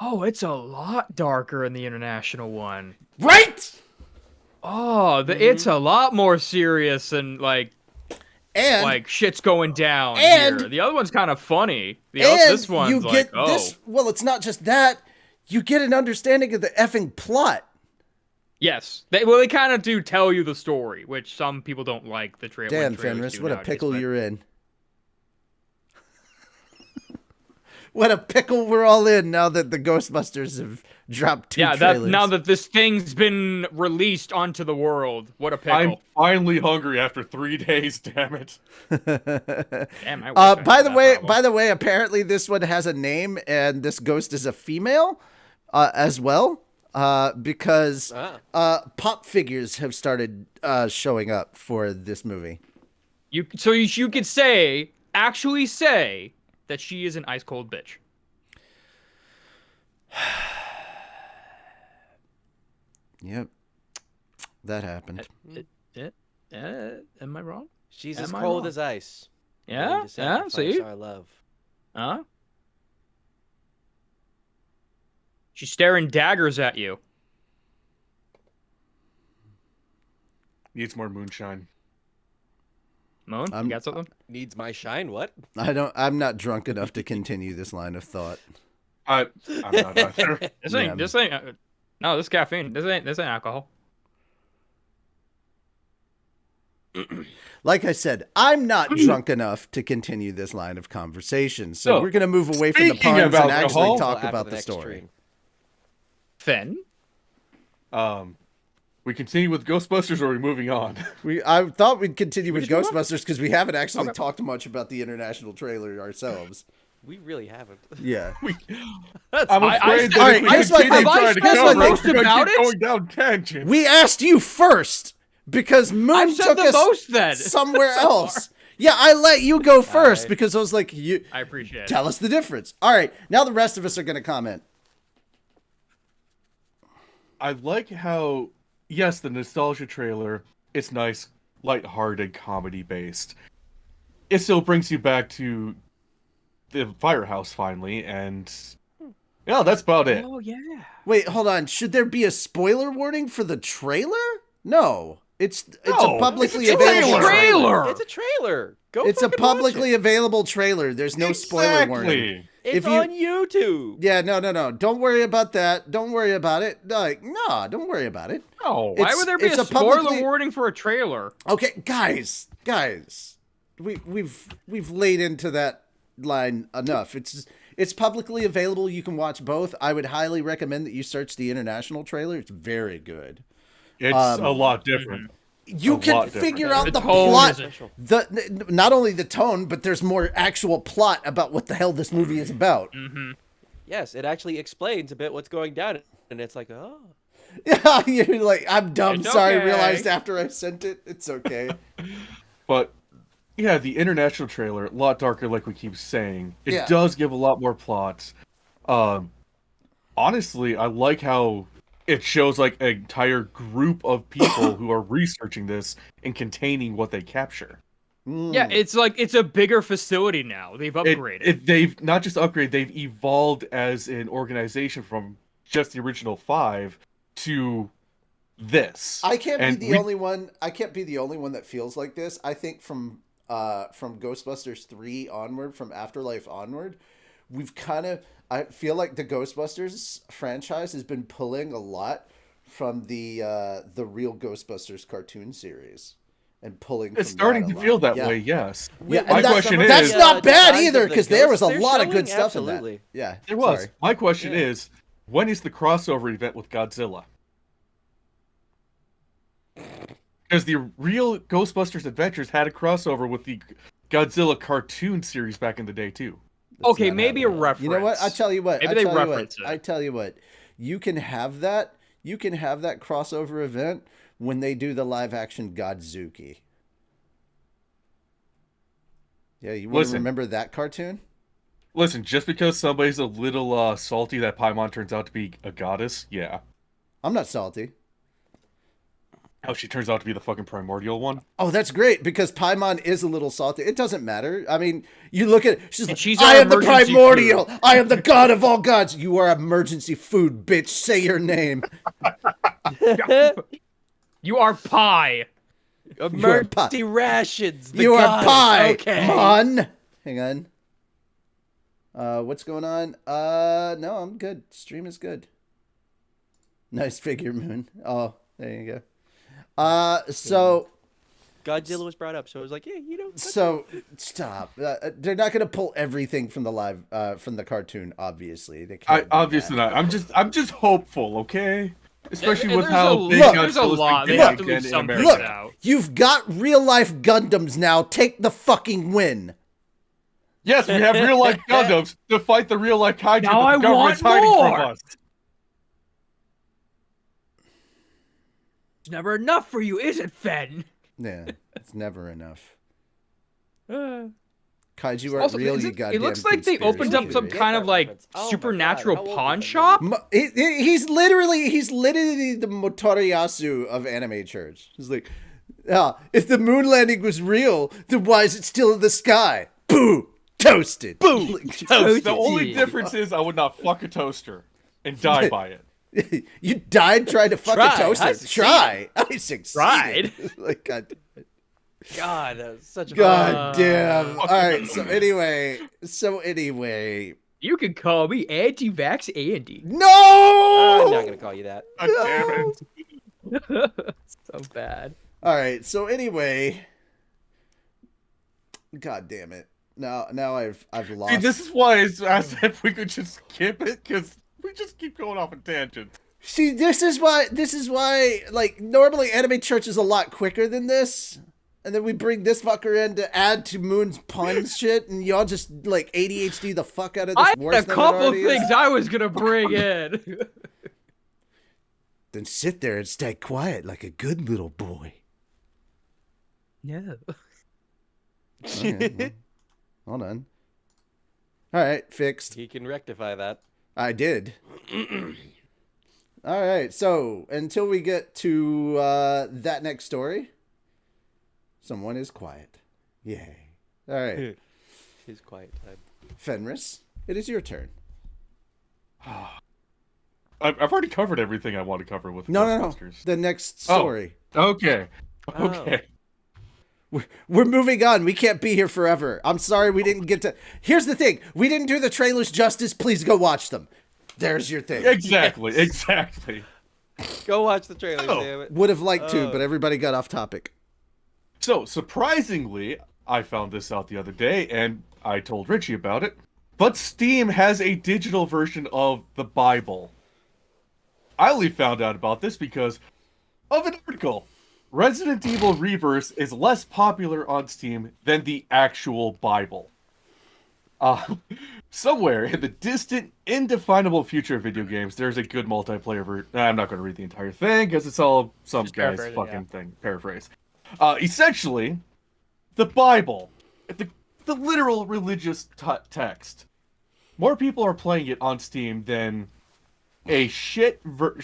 Oh, it's a lot darker in the international one. Right? Oh, it's a lot more serious and like shit's going down here. The other one's kind of funny. This one's you like, get this. Well, it's not just that. You get an understanding of the effing plot. Yes. They kind of do tell you the story, which some people don't like the trailer. Damn, Fenris, what a pickle you're in. What a pickle we're all in now that the Ghostbusters have dropped two trailers. Now that this thing's been released onto the world. What a pickle. I'm finally hungry after 3 days, damn it. Damn, by the way, apparently this one has a name and this ghost is a female as well. Because pop figures have started showing up for this movie. You could actually say that she is an ice cold bitch. Yep, that happened. Am I wrong? She's as cold as ice. Yeah, see? Our love. She's staring daggers at you. Needs more moonshine. Moon, you got something? Needs my shine, what? I'm not drunk enough to continue this line of thought. I'm not either. This ain't no, this caffeine. This ain't alcohol. Like I said, I'm not drunk enough to continue this line of conversation. So we're going to move away from the puns and actually talk about the story. Fen? We continue with Ghostbusters or are we moving on? I thought we'd continue with Ghostbusters because we haven't actually talked much about the international trailer ourselves. We really haven't. Yeah. I'm afraid that if we continue trying to cover it, we're going down tangents. We asked you first because Moon took us somewhere else. Yeah, I let you go first because I was like, I appreciate it. Tell us the difference. All right, now the rest of us are going to comment. I like how, yes, the nostalgia trailer, it's nice, lighthearted, comedy-based. it still brings you back to the firehouse finally, and yeah, that's about it. Oh yeah. Wait, hold on. Should there be a spoiler warning for the trailer? No. It's a No, publicly it's a available trailer. It's a trailer. Go. It's a fucking watch publicly it. available trailer. There's no spoiler warning. Exactly. It's if you- on YouTube. Yeah, no. Don't worry about that. Don't worry about it. Like, no, don't worry about it. No. Why would there be it's a a spoiler publicly- warning for a trailer? Okay, guys. We've laid into that line enough. It's publicly available. You can watch both. I would highly recommend that you search the international trailer. It's very good. It's a lot different. You A can lot different. figure out The the tone plot. is- Not only the tone, but there's more actual plot about what the hell this movie is about. Mm-hmm. Yes, it actually explains a bit what's going down, and it's like, oh. Yeah, you're like, I'm dumb. It's Sorry, okay. realized after I sent it. It's okay. But yeah, the international trailer, a lot darker, like we keep saying. It Yeah. does give a lot more plot. Honestly, I like how it shows like an entire group of people who are researching this and containing what they capture. Yeah, it's like it's a bigger facility now. They've upgraded. They've not just upgraded, they've evolved as an organization from just the original 5 to this. I can't And be the only one. I can't be the only one that feels like this. I think from Ghostbusters 3 onward, from Afterlife onward, we've kind of. I feel like the Ghostbusters franchise has been pulling a lot from the real Ghostbusters cartoon series, and pulling. It's from starting that to a feel lot. that Yeah. way, yes. Yeah, My and question that's is- not bad designs either, of the because there was a ghosts, lot they're of good showing, stuff in absolutely. that. Yeah, There was. sorry. My question is, when is the crossover event with Godzilla? Because the real Ghostbusters Adventures had a crossover with the Godzilla cartoon series back in the day too. That's Okay, not maybe a happening. reference. You know what? I tell you what. Maybe I they tell you reference what. it. I tell you what. You can have that. You can have that crossover event when they do the live action Godzuki. Yeah, you want to Listen. remember that cartoon? Listen, just because somebody's a little salty that Paimon turns out to be a goddess, yeah. I'm not salty. How she turns out to be the fucking primordial one. Oh, that's great because Paimon is a little salty. It doesn't matter. I mean, you look at she's like, she's I our am the emergency primordial. I am the god of all gods. You are emergency food, bitch. Say your name. You are pie. Emergency rations. The You are gods. pie, Okay. Mon. Hang on. What's going on? No, I'm good. Stream is good. Nice figure, Moon. Oh, there you go. So Godzilla was brought up, so I was like, yeah, you know. so stop. They're not gonna pull everything from the live, from the cartoon. Obviously, they can't. do Obviously that. not. I'm just hopeful, okay? Especially And with there's how a- big look, there's a Godzilla's lot. They been have to again leave in some America. things Look, out. you've got real life Gundams now. Take the fucking win. Yes, we have real life Gundams to fight the real life kaiju Now that I the government's want hiding more! from us. It's never enough for you, is it, Fen? Yeah, it's never enough. Uh, Kaiju aren't Also, real, is you it goddamn. looks like they conspiracy opened up some theory. kind of that like reference. Oh my God, supernatural how old is pawn that shop. He's literally the Motoriyasu of anime church. He's like, if the moon landing was real, then why is it still in the sky? Boo! Toasted. Boom! Like, The only difference is I would not fuck a toaster and die by it. you died trying to fuck Try. a toaster. I succeeded. Try. I succeeded. Tried. Like, God, God, that was such a God damn. fuck All right. the So anyway. You can call me anti-vax Andy. No. I'm not gonna call you that. God damn it. So bad. All right. So anyway. God damn it. Now I've lost. See, this is why I said we could just skip it, because we just keep going off on tangents. See, this is why, like, normally Anime Church is a lot quicker than this. And then we bring this fucker in to add to Moon's pun shit, and y'all just, like, ADHD the fuck out of this I worse had a than it couple of already is. things I was gonna bring in. Then sit there and stay quiet like a good little boy. No. Okay, well, hold on. All right, fixed. He can rectify that. I did. All right, so until we get to that next story, someone is quiet. Yay. All right. His quiet time. Fenris, it is your turn. I've already covered everything I want to cover with No. Ghostbusters. The next story. Okay. Oh. Okay. We're moving on. We can't be here forever. I'm sorry we didn't get to... Here's the thing. We didn't do the trailers justice. Please go watch them. There's your thing. Exactly. Exactly. Go watch the trailer, Oh. damn it. Would have liked to, but everybody got off topic. So, surprisingly, I found this out the other day, and I told Richie about it. But Steam has a digital version of the Bible. I only found out about this because of an article. Resident Evil Reverse is less popular on Steam than the actual Bible. Somewhere in the distant, indefinable future of video games, there's a good multiplayer version. I'm not going to read the entire thing because it's all some Just guy's paraphrase it, fucking yeah. thing. Paraphrase. Essentially, the Bible, the literal religious text. More people are playing it on Steam than a shit multiplayer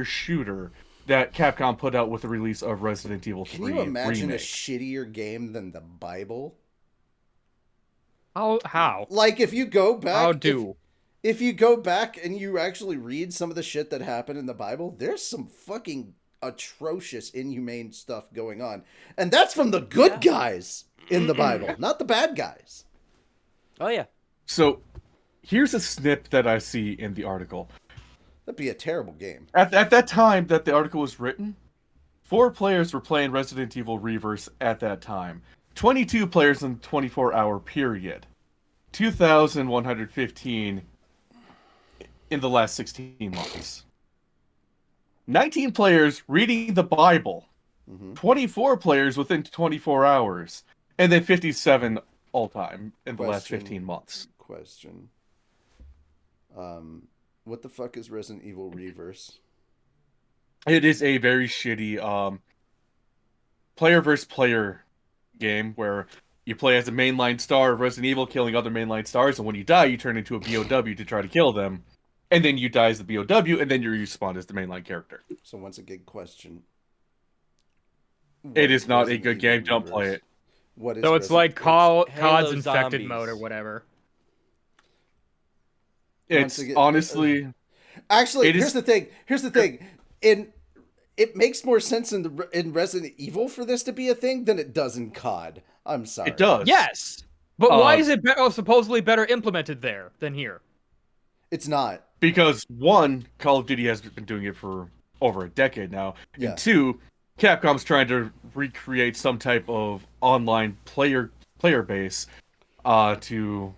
shooter that Capcom put out with the release of Resident Evil 3 Can you imagine remake. a shittier game than the Bible? How? Like, if you go back... How do? If you go back and you actually read some of the shit that happened in the Bible, there's some fucking atrocious, inhumane stuff going on. And that's from the good guys in the Bible, not the bad guys. Oh, yeah. So, here's a snip that I see in the article. That'd be a terrible game. At that time that the article was written, 4 players were playing Resident Evil Reverse at that time. 22 players in a 24-hour period. 2,115 in the last 16 months. 19 players reading the Bible. 24 players within 24 hours. And then 57 all-time in the last 15 months. Question. What the fuck is Resident Evil Reverse? It is a very shitty player versus player game where you play as a mainline star of Resident Evil, killing other mainline stars, and when you die, you turn into a BOW to try to kill them, and then you die as the BOW, and then you respawn as the mainline character. So once again, question. It is not a good game. Don't play it. What is So it's like Halo COD's infected Zombies. mode or whatever. It's again, honestly... Actually, it here's is- the thing. Here's the thing. It makes more sense in Resident Evil for this to be a thing than it does in COD. I'm sorry. It does. Yes, but why is it supposedly better implemented there than here? It's not. Because, 1, Call of Duty has been doing it for over a decade now, Yeah. and 2, Capcom's trying to recreate some type of online player base to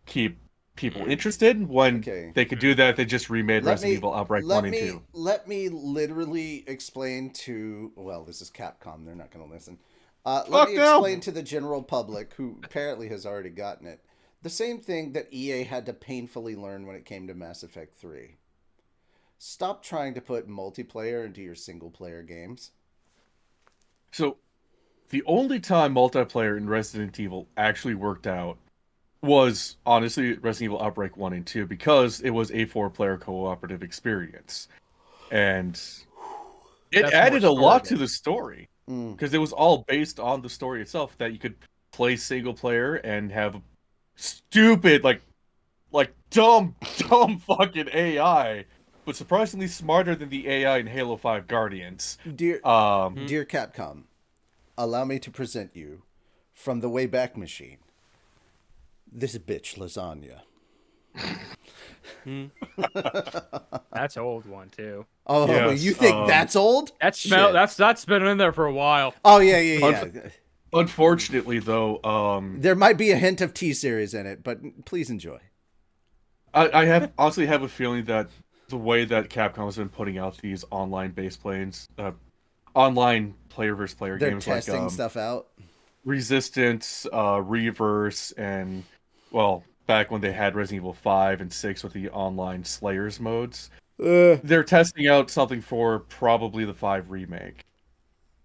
keep people interested. When Okay. they could do that, they just remade Resident Evil Outbreak 1 and 2. Let me literally explain to... Well, this is Capcom. They're not going to listen. Let me explain to the general public, who apparently has already gotten it, the same thing that EA had to painfully learn when it came to Mass Effect 3. Stop trying to put multiplayer into your single-player games. So, the only time multiplayer in Resident Evil actually worked out was, honestly, Resident Evil Outbreak 1 and 2, because it was a 4-player cooperative experience. And it That's added a more lot to story. the story. Because it was all based on the story itself, that you could play single player and have stupid, like dumb fucking AI, but surprisingly smarter than the AI in Halo 5 Guardians. Dear Capcom, allow me to present you from the Wayback Machine. This bitch lasagna. That's an old one too. Oh, Yes, you think that's old? That's Shit. that's been in there for a while. Oh yeah. Unfortunately, though, There might be a hint of T-Series in it, but please enjoy. I honestly have a feeling that the way that Capcom has been putting out these online-based planes, online player versus player They're games testing like stuff out. Resistance, Reverse, and well, back when they had Resident Evil 5 and 6 with the online Slayers modes, they're testing out something for probably the 5 remake.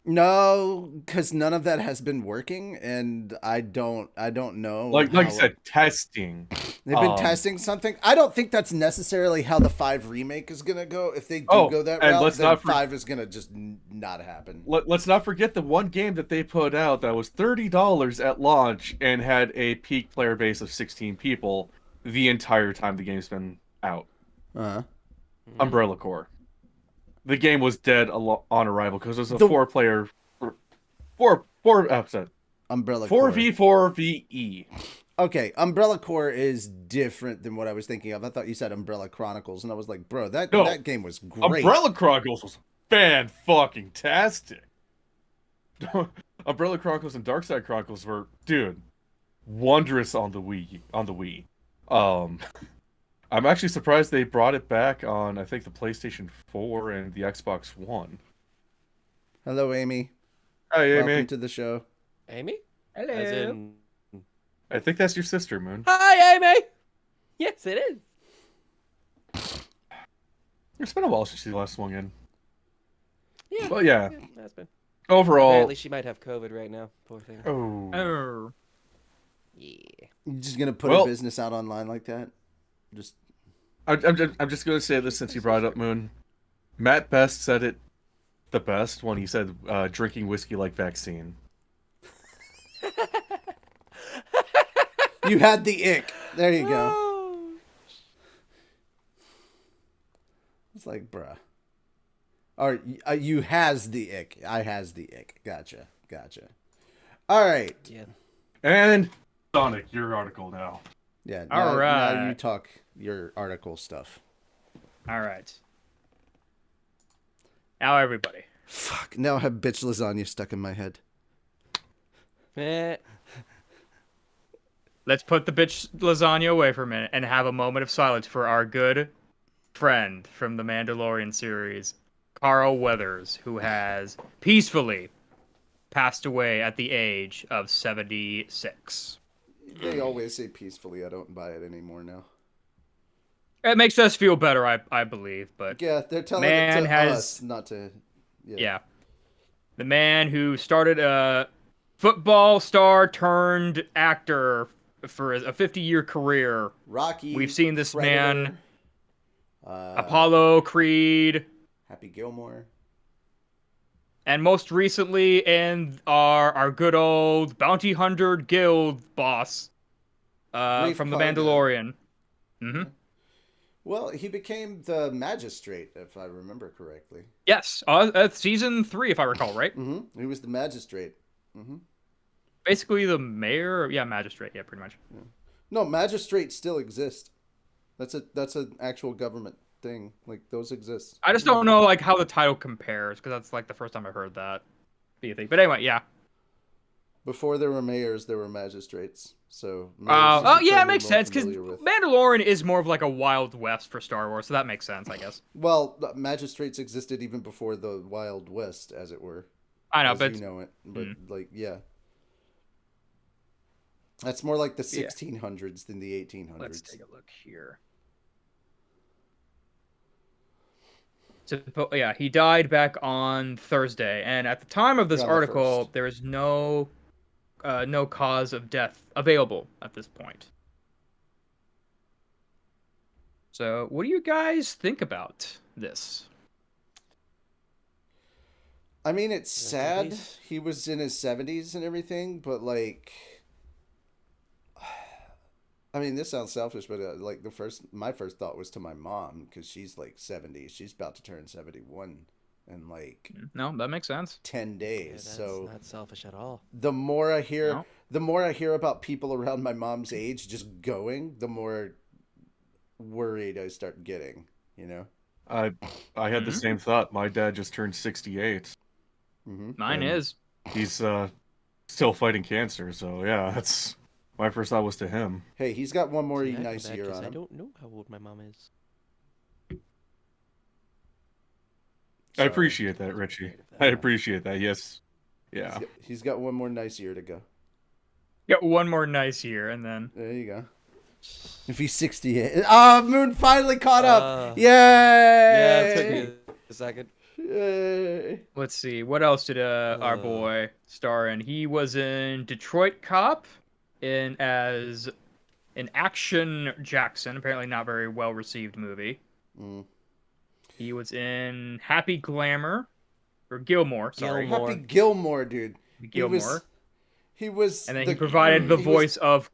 No, because none of that has been working, and I don't know. Like you said, testing. They've been testing something. I don't think that's necessarily how the 5 remake is gonna go. If they do go that route, then 5 is gonna just not happen. Let's not forget the one game that they put out that was $30 at launch and had a peak player base of 16 people the entire time the game's been out. Umbrella Corps. The game was dead on arrival because it was a 4-player, four episode. Umbrella Corps. 4v4ve. Okay, Umbrella Corps is different than what I was thinking of. I thought you said Umbrella Chronicles, and I was like, bro, that game was great. Umbrella Chronicles was fan-fucking-tastic. Umbrella Chronicles and Darkside Chronicles were, dude, wondrous on the Wii. I'm actually surprised they brought it back on, I think, the PlayStation 4 and the Xbox One. Hello, Amy. Hi, Amy. Welcome to the show. Amy? Hello. As in... I think that's your sister, Moon. Hi, Amy! Yes, it is. It's been a while since she last swung in. Yeah. Well, yeah. That's been. Overall... Apparently she might have COVID right now. Poor thing. Oh. Yeah. You're just going to put a business out online like that? I'm just going to say this since you brought it up, Moon. Matt Best said it the best when he said drinking whiskey like vaccine. You had the ick. There you go. It's like, bruh. Or you has the ick. I has the ick. Gotcha. All right. Yeah. And Sonic, your article now. Yeah. All right. Now you talk your article stuff. All right. Now everybody. Fuck. Now I have bitch lasagna stuck in my head. Let's put the bitch lasagna away for a minute and have a moment of silence for our good friend from the Mandalorian series, Carl Weathers, who has peacefully passed away at the age of 76. They always say peacefully. I don't buy it anymore now. It makes us feel better, I believe, but yeah, they're telling it to us, not to. Yeah. The man who started a football star turned actor for a 50-year career. Rocky. We've seen this Predator, man. Apollo, Creed. Happy Gilmore. And most recently in our good old Bounty Hunter Guild boss from The Mandalorian. Mm-hmm. Well, he became the magistrate, if I remember correctly. Yes, season 3, if I recall, right? Mm-hmm. He was the magistrate. Mm-hmm. Basically the mayor, magistrate, pretty much. Yeah. No, magistrates still exist. That's an actual government thing. Like, those exist. I just don't know how the title compares, because that's the first time I've heard that. But anyway, yeah. Before there were mayors, there were magistrates. So. It makes sense because Mandalorian is more of a Wild West for Star Wars, so that makes sense, I guess. Well, magistrates existed even before the Wild West, as it were. I know, but you know it, but yeah. That's more like the 1600s than the 1800s. Let's take a look here. So, he died back on Thursday, and at the time of this article, there is no cause of death available at this point. So, what do you guys think about this? I mean, it's sad. He was in his 70s and everything, but I mean, this sounds selfish, but my first thought was to my mom, because she's 70. She's about to turn 71 in no, that makes sense. 10 days. Yeah, that's so not selfish at all. The more I hear about people around my mom's age just going, the more worried I start getting, I had the same thought. My dad just turned 68. Mm-hmm. Mine is. He's still fighting cancer, so yeah, that's my first thought was to him. Hey, he's got one more nice year on him. I don't know how old my mom is. I appreciate that, Richie. I appreciate that. Yes. Yeah. He's got one more nice year to go. Got one more nice year, and then... There you go. If he's 68. Moon finally caught up! Yay! Yeah, it took me a second. Yay. Let's see. What else did our boy star in? He was in Detroit Cop in as an Action Jackson, apparently not very well received movie. Mm. He was in Happy Glamour or Gilmore, sorry. Gilmore. Happy Gilmore, dude. Gilmore. He was And then he provided the he was- voice of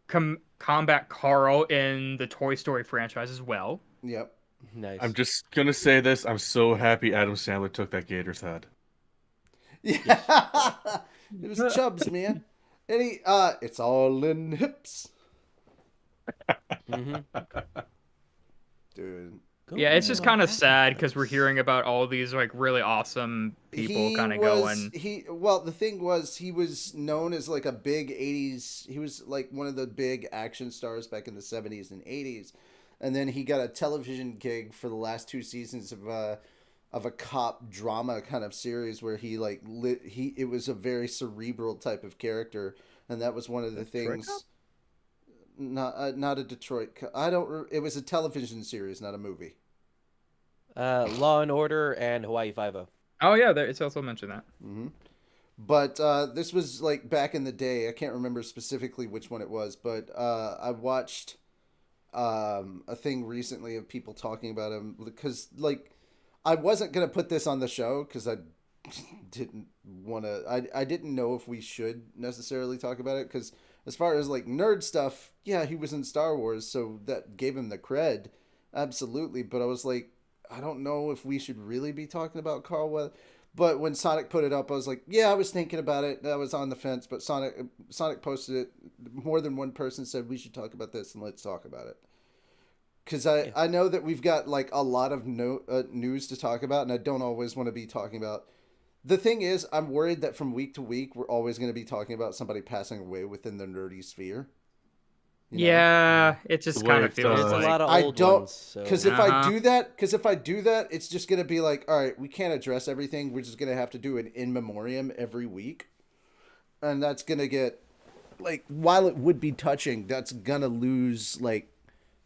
Combat Carl in the Toy Story franchise as well. Yep. Nice. I'm just gonna say this. I'm so happy Adam Sandler took that Gator's head. Yeah. It was Chubbs, man. And he it's all in hips. Mhm. Dude. Yeah, it's just kind of sad because we're hearing about all these like really awesome people kind of going. Well, the thing was, he was known as like a big 80s. He was like one of the big action stars back in the 70s and 80s. And then he got a television gig for the last 2 seasons of a cop drama kind of series where he like it was a very cerebral type of character, and that was one of the things. Not a Detroit. I don't. It was a television series, not a movie. Law and Order and Hawaii Five-0. Oh yeah, it's also mentioned that. Mm-hmm. But this was like back in the day. I can't remember specifically which one it was, but I watched a thing recently of people talking about him because like I wasn't gonna put this on the show because I didn't want to. I didn't know if we should necessarily talk about it because as far as like nerd stuff, yeah, he was in Star Wars, so that gave him the cred, absolutely. But I was like, I don't know if we should really be talking about Carl Weathers. But when Sonic put it up, I was like, yeah, I was thinking about it. I was on the fence, but Sonic posted it. More than one person said we should talk about this, and let's talk about it. Because I know that we've got like a lot of news to talk about, and I don't always want to be talking about. The thing is, I'm worried that from week to week, we're always going to be talking about somebody passing away within the nerdy sphere. You know? Yeah, it just The way kind of it's, feels There's like a lot of I old don't ones. So. because if I do that, it's just gonna be like, all right, we can't address everything. We're just gonna have to do an in memoriam every week, and that's gonna get like while it would be touching, that's gonna lose like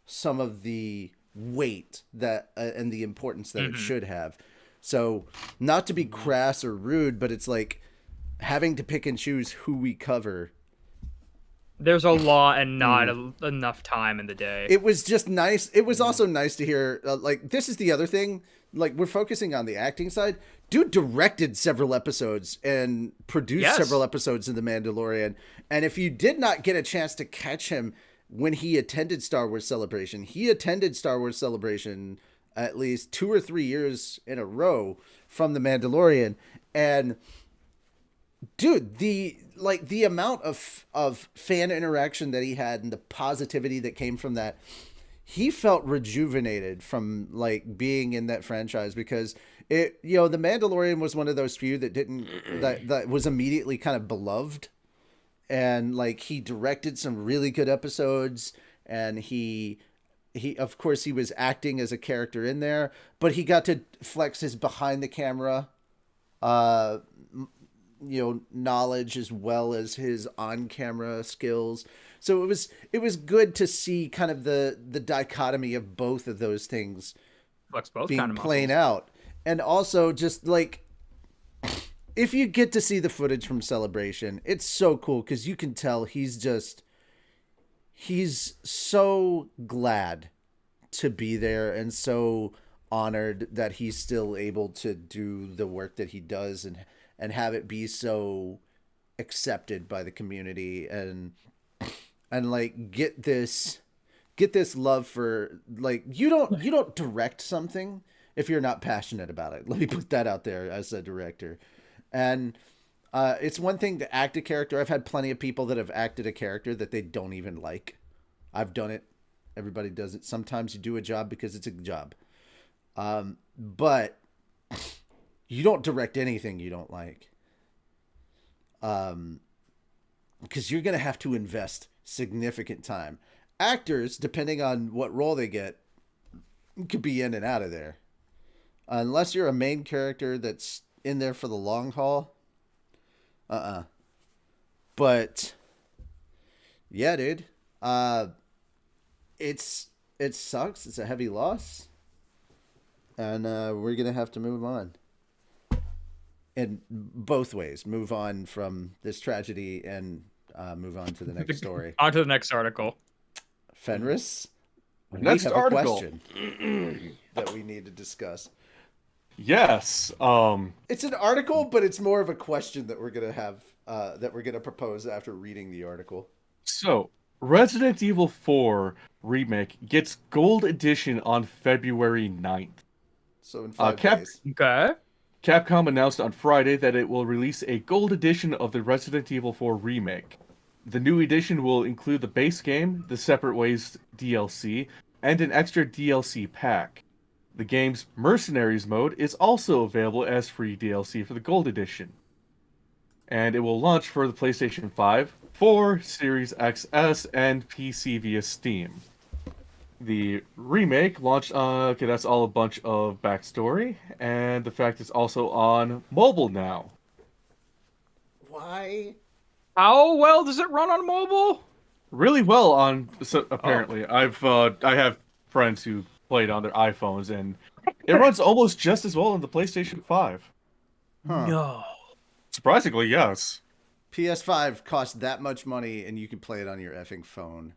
some of the weight that and the importance that it should have. So not to be crass or rude, but it's like having to pick and choose who we cover. there's a lot and not enough time in the day. It was just nice. It was also nice to hear, like, this is the other thing. Like, we're focusing on the acting side. Dude directed several episodes and produced several episodes in The Mandalorian. And if you did not get a chance to catch him when he attended Star Wars Celebration, he attended Star Wars Celebration at least 2 or 3 years in a row from The Mandalorian. And dude, the amount of fan interaction that he had and the positivity that came from that, he felt rejuvenated from like being in that franchise because it, you know, The Mandalorian was one of those few that didn't that was immediately kind of beloved, and like he directed some really good episodes, and he of course he was acting as a character in there, but he got to flex his behind the camera knowledge as well as his on-camera skills. So it was good to see kind of the dichotomy of both of those things Flex both being kind of played muscles. out. And also just like if you get to see the footage from Celebration, it's so cool because you can tell he's so glad to be there and so honored that he's still able to do the work that he does and have it be so accepted by the community and like get this love for, like, you don't direct something if you're not passionate about it. Let me put that out there as a director. And it's one thing to act a character. I've had plenty of people that have acted a character that they don't even like. I've done it. Everybody does it. Sometimes you do a job because it's a job. But you don't direct anything you don't like. Because you're going to have to invest significant time. Actors, depending on what role they get, could be in and out of there. Unless you're a main character that's in there for the long haul. But yeah, dude. It sucks. It's a heavy loss. And we're going to have to move on. in both ways. Move on from this tragedy and move on to the next story. On to the next article. Fenris, we Next have article. a question that we need to discuss. Yes. It's an article, but it's more of a question that we're gonna have that we're gonna propose after reading the article. So, Resident Evil 4 Remake gets Gold Edition on February 9th. So in 5 Cap- days. Okay. Capcom announced on Friday that it will release a Gold Edition of the Resident Evil 4 Remake. The new edition will include the base game, the Separate Ways DLC, and an extra DLC pack. The game's Mercenaries mode is also available as free DLC for the Gold Edition. And it will launch for the PlayStation 5, 4, Series XS, and PC via Steam. The remake launched okay, that's all a bunch of backstory, and the fact it's also on mobile now. Why? How well does it run on mobile? Really well on, so apparently. I have friends who played on their iPhones, and it runs almost just as well on the PlayStation 5. Huh. No. Surprisingly, yes. PS5 costs that much money, and you can play it on your effing phone.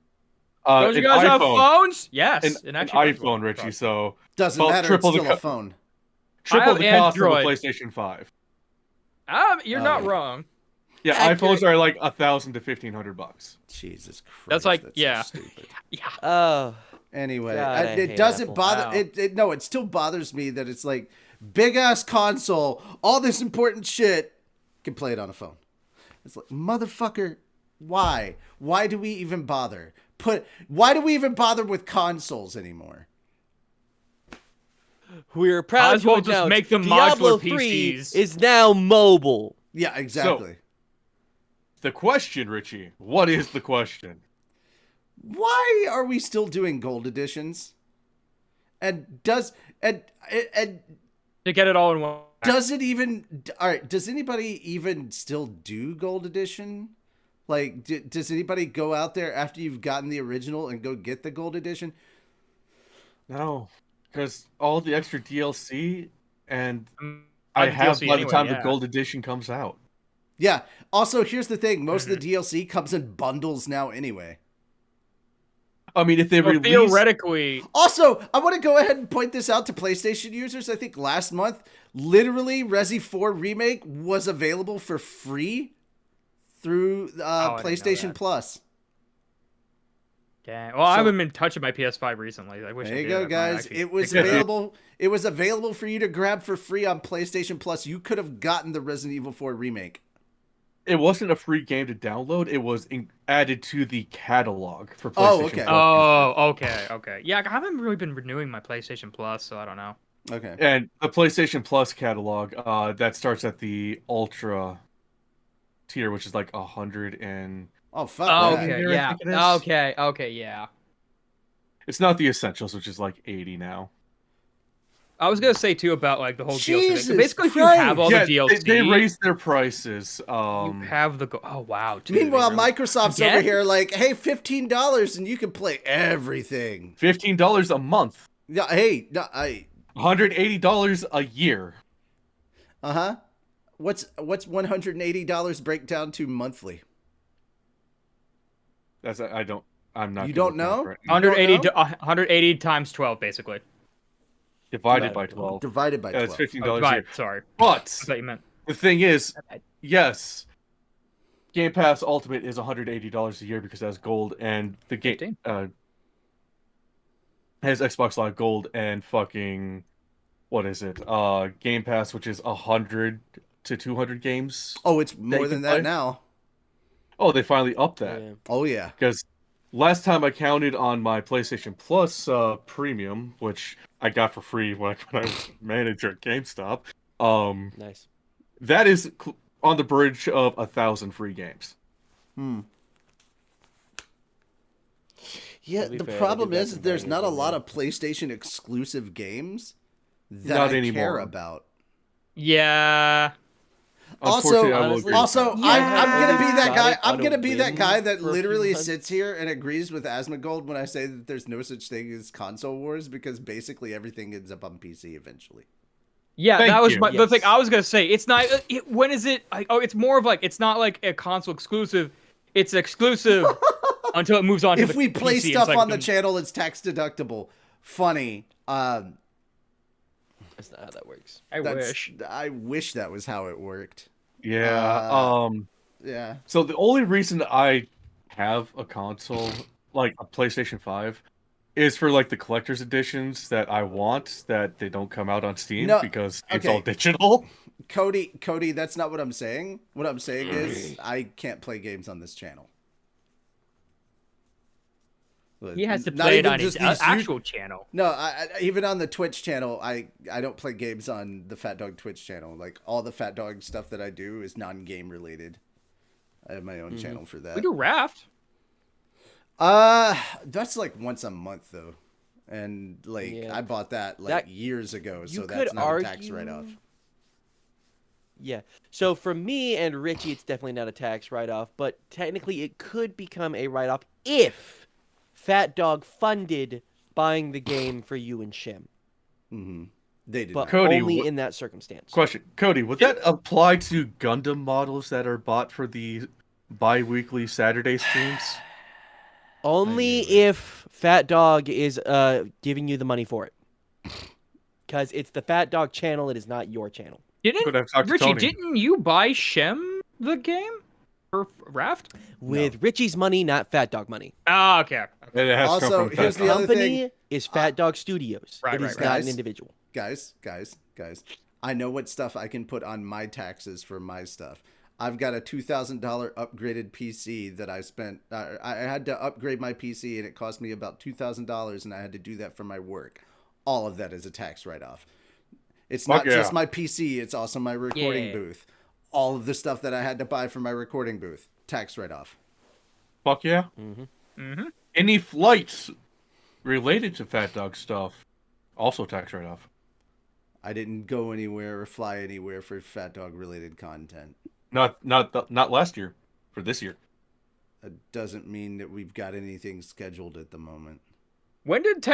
Don't you an guys have iPhone- phones? Yes. An actually does iPhone, work. Richie, so Doesn't Well, matter. It's triple the still a co- phone. triple have the cost of the Android. PlayStation 5. You're not wrong. Yeah, Accurate. iPhones are like $1,000 to $1,500. Jesus Christ. That's like- so yeah. stupid. Yeah. Oh, Anyway, God, I it hate doesn't Apple. bother. Wow. No, it still bothers me that it's like big ass console, all this important shit, can play it on a phone. It's like, motherfucker, why? Why do we even bother? Why do we even bother with consoles anymore? we're proud Might as to well just announce make them Diablo modular 3 PCs. is now mobile. Yeah, exactly. The question, Richie, what is the question? Why are we still doing gold editions? And does To get it all in one. does it even all right, does anybody even still do gold edition? Like does anybody go out there after you've gotten the original and go get the gold edition? No, because all the extra DLC and Mm, I the have DLC by the anyway, time yeah. the Gold Edition comes out. Yeah. Also, here's the thing, most Mm-hmm. of the DLC comes in bundles now anyway. I mean, if they Well, release, theoretically, Also, I want to go ahead and point this out to PlayStation users. I think last month, literally, Resi 4 Remake was available for free through I didn't know PlayStation that. Plus. dang. Well, I haven't been touching my PS5 recently. I wish There I you did. go, I might guys. actually It was pick it up. available. It was available for you to grab for free on PlayStation Plus. You could have gotten the Resident Evil 4 Remake. it wasn't a free game to download. It was added to the catalog for PlayStation Oh, okay. Plus. Oh, okay. Yeah, I haven't really been renewing my PlayStation Plus, so I don't know. Okay. And the PlayStation Plus catalog, that starts at the Ultra tier, which is like 100 and... Oh, fuck Oh, that. okay, I yeah. think it is. Okay, yeah. It's not the Essentials, which is like 80 now. I was gonna say too about like the whole DLC thing. Jesus So basically, if you Christ. have all Yeah, the DLC, they raised their prices. you have the oh wow. Dude, Meanwhile, they really- Microsoft's Again? over here like, hey, $15 and you can play everything. $15 a month. Yeah, hey, no, $180 a year. uh-huh. What's $180 break down to monthly? That's I'm not. You gonna don't look it up know? right now. 180 know? 180 times 12, basically. Divided by 12. Divided by Yeah, 12. it's $15 a Right, year. sorry. I But thought you meant. the thing is, yes, Game Pass Ultimate is $180 a year because it has gold, and the game 15. Has Xbox Live Gold and fucking what is it? Game Pass, which is 100 to 200 games. Oh, it's you more can than that play? now. Oh, they finally upped that. Yeah. Oh, yeah. Because last time I counted on my PlayStation Plus Premium, which I got for free when I was manager at GameStop, Nice. that is on the bridge of 1,000 free games. Yeah, To be the fair, problem they did is that there's not a competitively, lot yeah. of PlayStation exclusive games that Not I anymore. care about. Yeah. Unfortunately, I will honestly- agree with Also, that. I'm gonna be that guy. Got it I'm on a gonna be that whim guy that for a few literally months. sits here and agrees with Asmongold when I say that there's no such thing as console wars because basically everything ends up on PC eventually. Yeah, Thank that was you. the thing Yes. I was gonna say. It's not. When is it? It's more of like it's not like a console exclusive. It's exclusive until it moves on to If the we play PC. It's stuff like on the channel, it's tax deductible. Funny. That's not how that works. I wish. I wish that was how it worked. Yeah. Yeah. So the only reason I have a console, like a PlayStation 5, is for like the collector's editions that I want that they don't come out on Steam No, because it's okay. all digital. Cody, that's not what I'm saying. What I'm saying is I can't play games on this channel. He has to Not play it even on his just these actual channel. No, even on the Twitch channel, I don't play games on the Fat Dog Twitch channel. Like all the Fat Dog stuff that I do is non-game related. I have my own channel for that. We do Raft. That's like once a month though, and like Yeah. I bought that like That- years ago, you so could that's not a tax argue- write-off. Yeah. So for me and Richie, it's definitely not a tax write-off, but technically it could become a write-off if Fat Dog funded buying the game for you and Shim, Mm-hmm. They did. but Not. Cody, only in that circumstance. Question, Cody, would that apply to Gundam models that are bought for the bi-weekly Saturday streams? Only I knew it. if Fat Dog is giving you the money for it. Because it's the Fat Dog channel, it is not your channel. Could have talked to Richie, Tony. didn't you buy Shem the game for Raft? With Richie's money, not Fat Dog money. Ah, okay. And it has to come Also, from here's Fat the Dog. other Company thing, is PhatDogStudios. Right, It is right, not right. an individual. guys. I know what stuff I can put on my taxes for my stuff. I've got a $2,000 upgraded PC that I spent. I had to upgrade my PC, and it cost me about $2,000, and I had to do that for my work. All of that is a tax write-off. It's not Fuck yeah. just my PC; it's also my recording Yeah. booth. All of the stuff that I had to buy for my recording booth, tax write-off. Fuck yeah. Mm-hmm. Any flights related to Fat Dog stuff, also tax write-off. I didn't go anywhere or fly anywhere for Fat Dog related content. Not last year, for this year. That doesn't mean that we've got anything scheduled at the moment. When did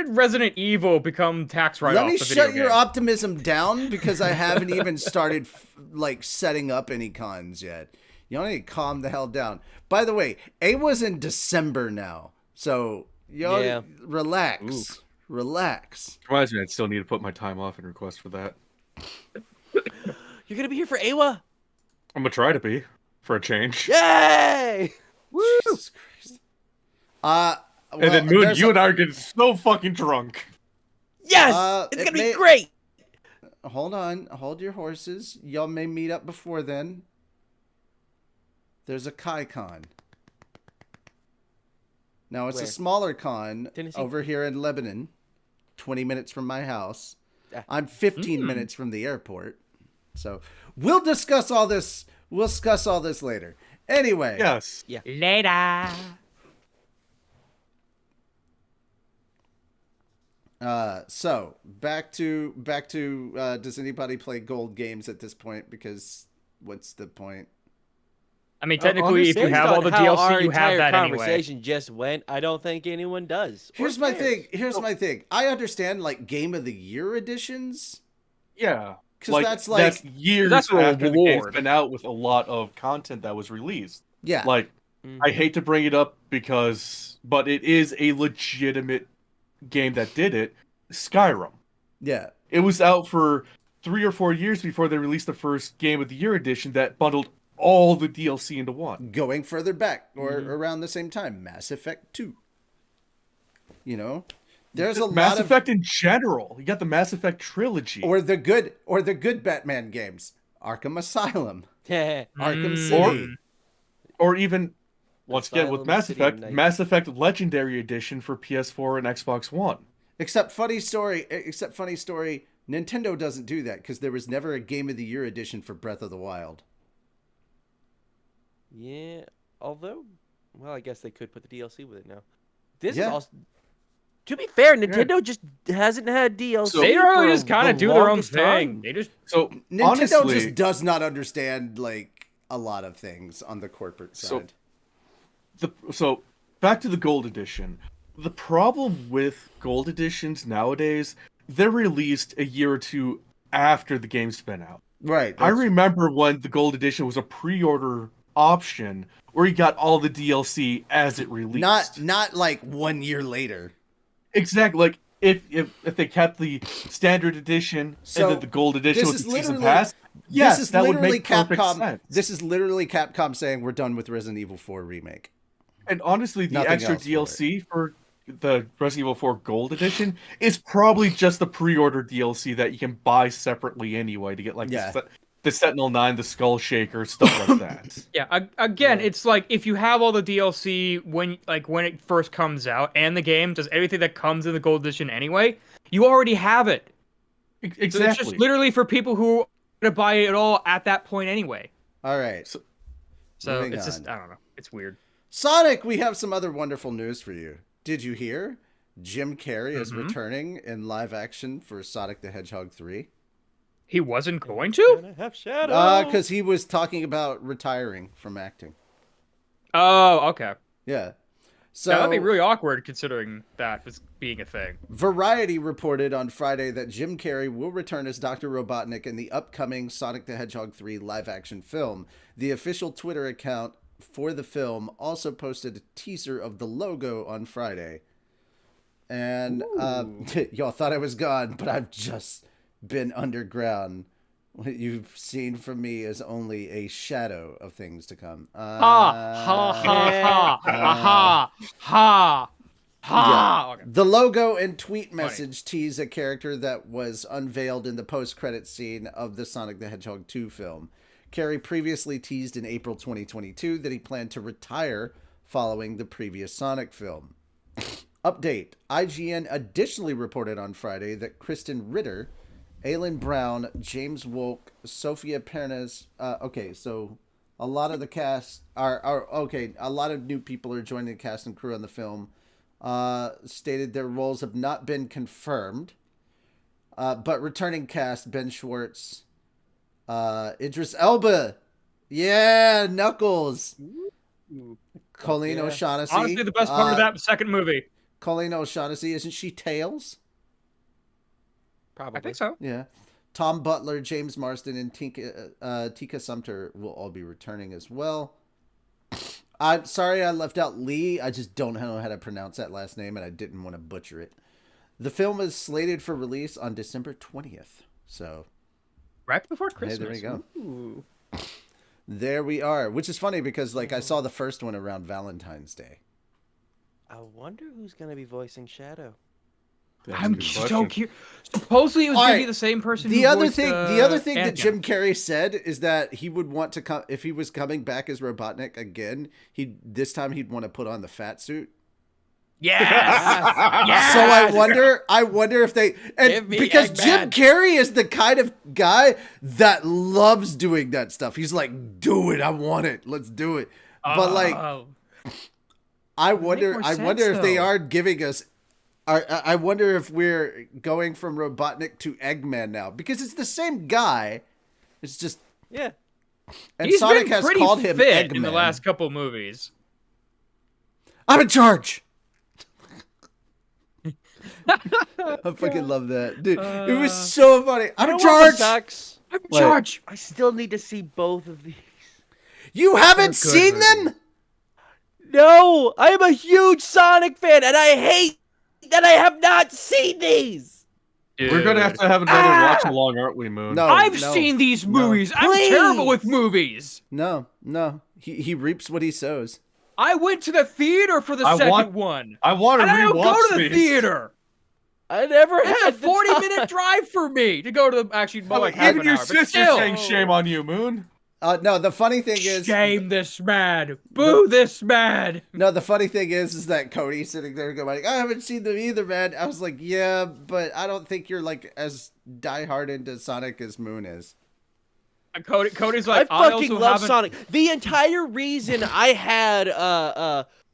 Resident Evil become tax write-off? Let me the video shut your game? optimism down because I haven't even started like setting up any cons yet. You all need to calm the hell down. By the way, A was in December now, so y'all Yeah. relax. Oof. Relax. Reminds me, I'd still need to put my time off and request for that. You're going to be here for Awa? I'm gonna try to be, for a change. Yay! Woo! Jesus Christ. Well, And then Moon, there's you and I are getting so fucking drunk. Yes! It's it going to may- be great! Hold on. Hold your horses. Y'all may meet up before then. There's a Kai Con. Now, it's Where? a smaller con Tennessee? over here in Lebanon, 20 minutes from my house. Ah. I'm 15 minutes from the airport. So we'll discuss all this. We'll discuss all this later. Anyway. Yes. Later. So back to does anybody play gold games at this point? Because what's the point? I mean, technically, if you Based have all on the how our DLC, you have entire that anyway. conversation just went, I don't think anyone does. or Here's my cares. thing. Here's my thing. I understand like Game of the Year editions. Yeah. 'Cause that's years that's a after the game's reward. been out with a lot of content that was released. Yeah. Like, Mhm. I hate to bring it up but it is a legitimate game that did it. Skyrim. yeah. It was out for 3 or 4 years before they released the first Game of the Year edition that bundled all the DLC into one. Going further back or around the same time, Mass Effect 2. You know, there's a Mass lot of Effect in general. You got the Mass Effect trilogy. or the good Batman games. Arkham Asylum, Arkham City. Or even, once again, with Asylum Mass City Effect, Night. Mass Effect Legendary Edition for PS4 and Xbox One. Except funny story, Nintendo doesn't do that because there was never a Game of the Year edition for Breath of the Wild. Yeah, although, well, I guess they could put the DLC with it now. This Yeah. is also. To be fair, Nintendo just hasn't had DLC. They for really just kind the of do their own longest thing. time. They just So, Nintendo honestly, just does not understand like a lot of things on the corporate So- side. so back to the Gold Edition. The problem with Gold Editions nowadays, they're released a year or two after the game's been out. Right. I remember when the Gold Edition was a pre-order option where you got all the DLC as it released. Not like 1 year later. Exactly. Like if they kept the standard edition So, and then the Gold Edition this with is the season literally- pass, yes, this is that would literally make perfect Capcom. sense. This is literally Capcom saying we're done with Resident Evil 4 remake. And honestly, the Nothing extra else for DLC for the Resident Evil 4 Gold Edition is probably just the pre-order DLC that you can buy separately anyway to get like Yeah. the Sentinel 9, the Skull Shaker, stuff like that. Yeah, again, it's like if you have all the DLC when it first comes out, and the game does everything that comes in the Gold Edition anyway, you already have it. Exactly. So it's just literally for people who are gonna buy it all at that point anyway. All right. So Moving it's just on. I don't know. It's weird. Sonic, we have some other wonderful news for you. Did you hear? Jim Carrey is returning in live action for Sonic the Hedgehog 3. He wasn't going to? Gonna have Shadow. Because he was talking about retiring from acting. Oh, okay. Yeah. So That would be really awkward considering that was being a thing. Variety reported on Friday that Jim Carrey will return as Dr. Robotnik in the upcoming Sonic the Hedgehog 3 live-action film. The official Twitter account for the film also posted a teaser of the logo on Friday. And y'all thought I was gone, but I've just been underground. What you've seen from me is only a shadow of things to come. Ha ha ha ha ha ha. Okay. The logo and tweet message tease a character that was unveiled in the post-credits scene of the Sonic the Hedgehog 2 film. Carrey previously teased in April 2022 that he planned to retire following the previous Sonic film. Update. IGN additionally reported on Friday that Kristen Ritter, Aylin Brown, James Wolk, Sophia Pernas. Okay, so a lot of the cast are okay. A lot of new people are joining the cast and crew on the film. Stated their roles have not been confirmed, but returning cast Ben Schwartz, Idris Elba, yeah, Knuckles, Colleen O'Shaughnessy. Honestly, the best part of that second movie. Colleen O'Shaughnessy, isn't she Tails? Probably. I think so. Yeah. Tom Butler, James Marsden, and Tika Sumter will all be returning as well. I'm sorry I left out Lee. I just don't know how to pronounce that last name, and I didn't want to butcher it. The film is slated for release on December 20th. So, Right before Christmas. hey, there we go. Ooh. There we are. Which is funny because, like, I saw the first one around Valentine's Day. I wonder who's gonna be voicing Shadow. That's a I'm good so question. curious. Supposedly it was All going right. to be the same person. The who other voiced, thing that Ant-Man. Jim Carrey said is that he would want to come if he was coming back as Robotnik again. This time he'd want to put on the fat suit. Yes. Yes. So I wonder if they Give me because Jim Eggman. Carrey is the kind of guy that loves doing that stuff. He's like, do it, I want it, let's do it. But like, Oh. I wonder more if they sense, are giving us. I wonder if we're going from Robotnik to Eggman now because it's the same guy. It's just Yeah. and He's Sonic been has pretty called him fit Eggman. in the last couple movies. I'm in charge. I fucking love that, dude. It was so funny. I'm in You know what charge. sucks? I'm in What? charge. I still need to see both of these. You haven't They're good seen them? movies. No, I am a huge Sonic fan, and I hate that I have not seen these. We're gonna have to have another watch along, aren't we, Moon? No, I've no, seen these no. movies. I'm Please. terrible with movies. No. He reaps what he sows. I went to the theater for the I second want- one. I want to And I don't rewatch go to the these. theater. I never It's had a 40-minute drive for me to go to the actually more like half Even an your hour. But sister's still, saying shame on you, Moon. No, the funny thing is, shame this man. Boo this man. no, the funny thing is that Cody's sitting there going, I haven't seen them either, man. I was like, yeah, but I don't think you're like as diehard into Sonic as Moon is. Cody's I like, fucking also love haven't- Sonic. The entire reason I had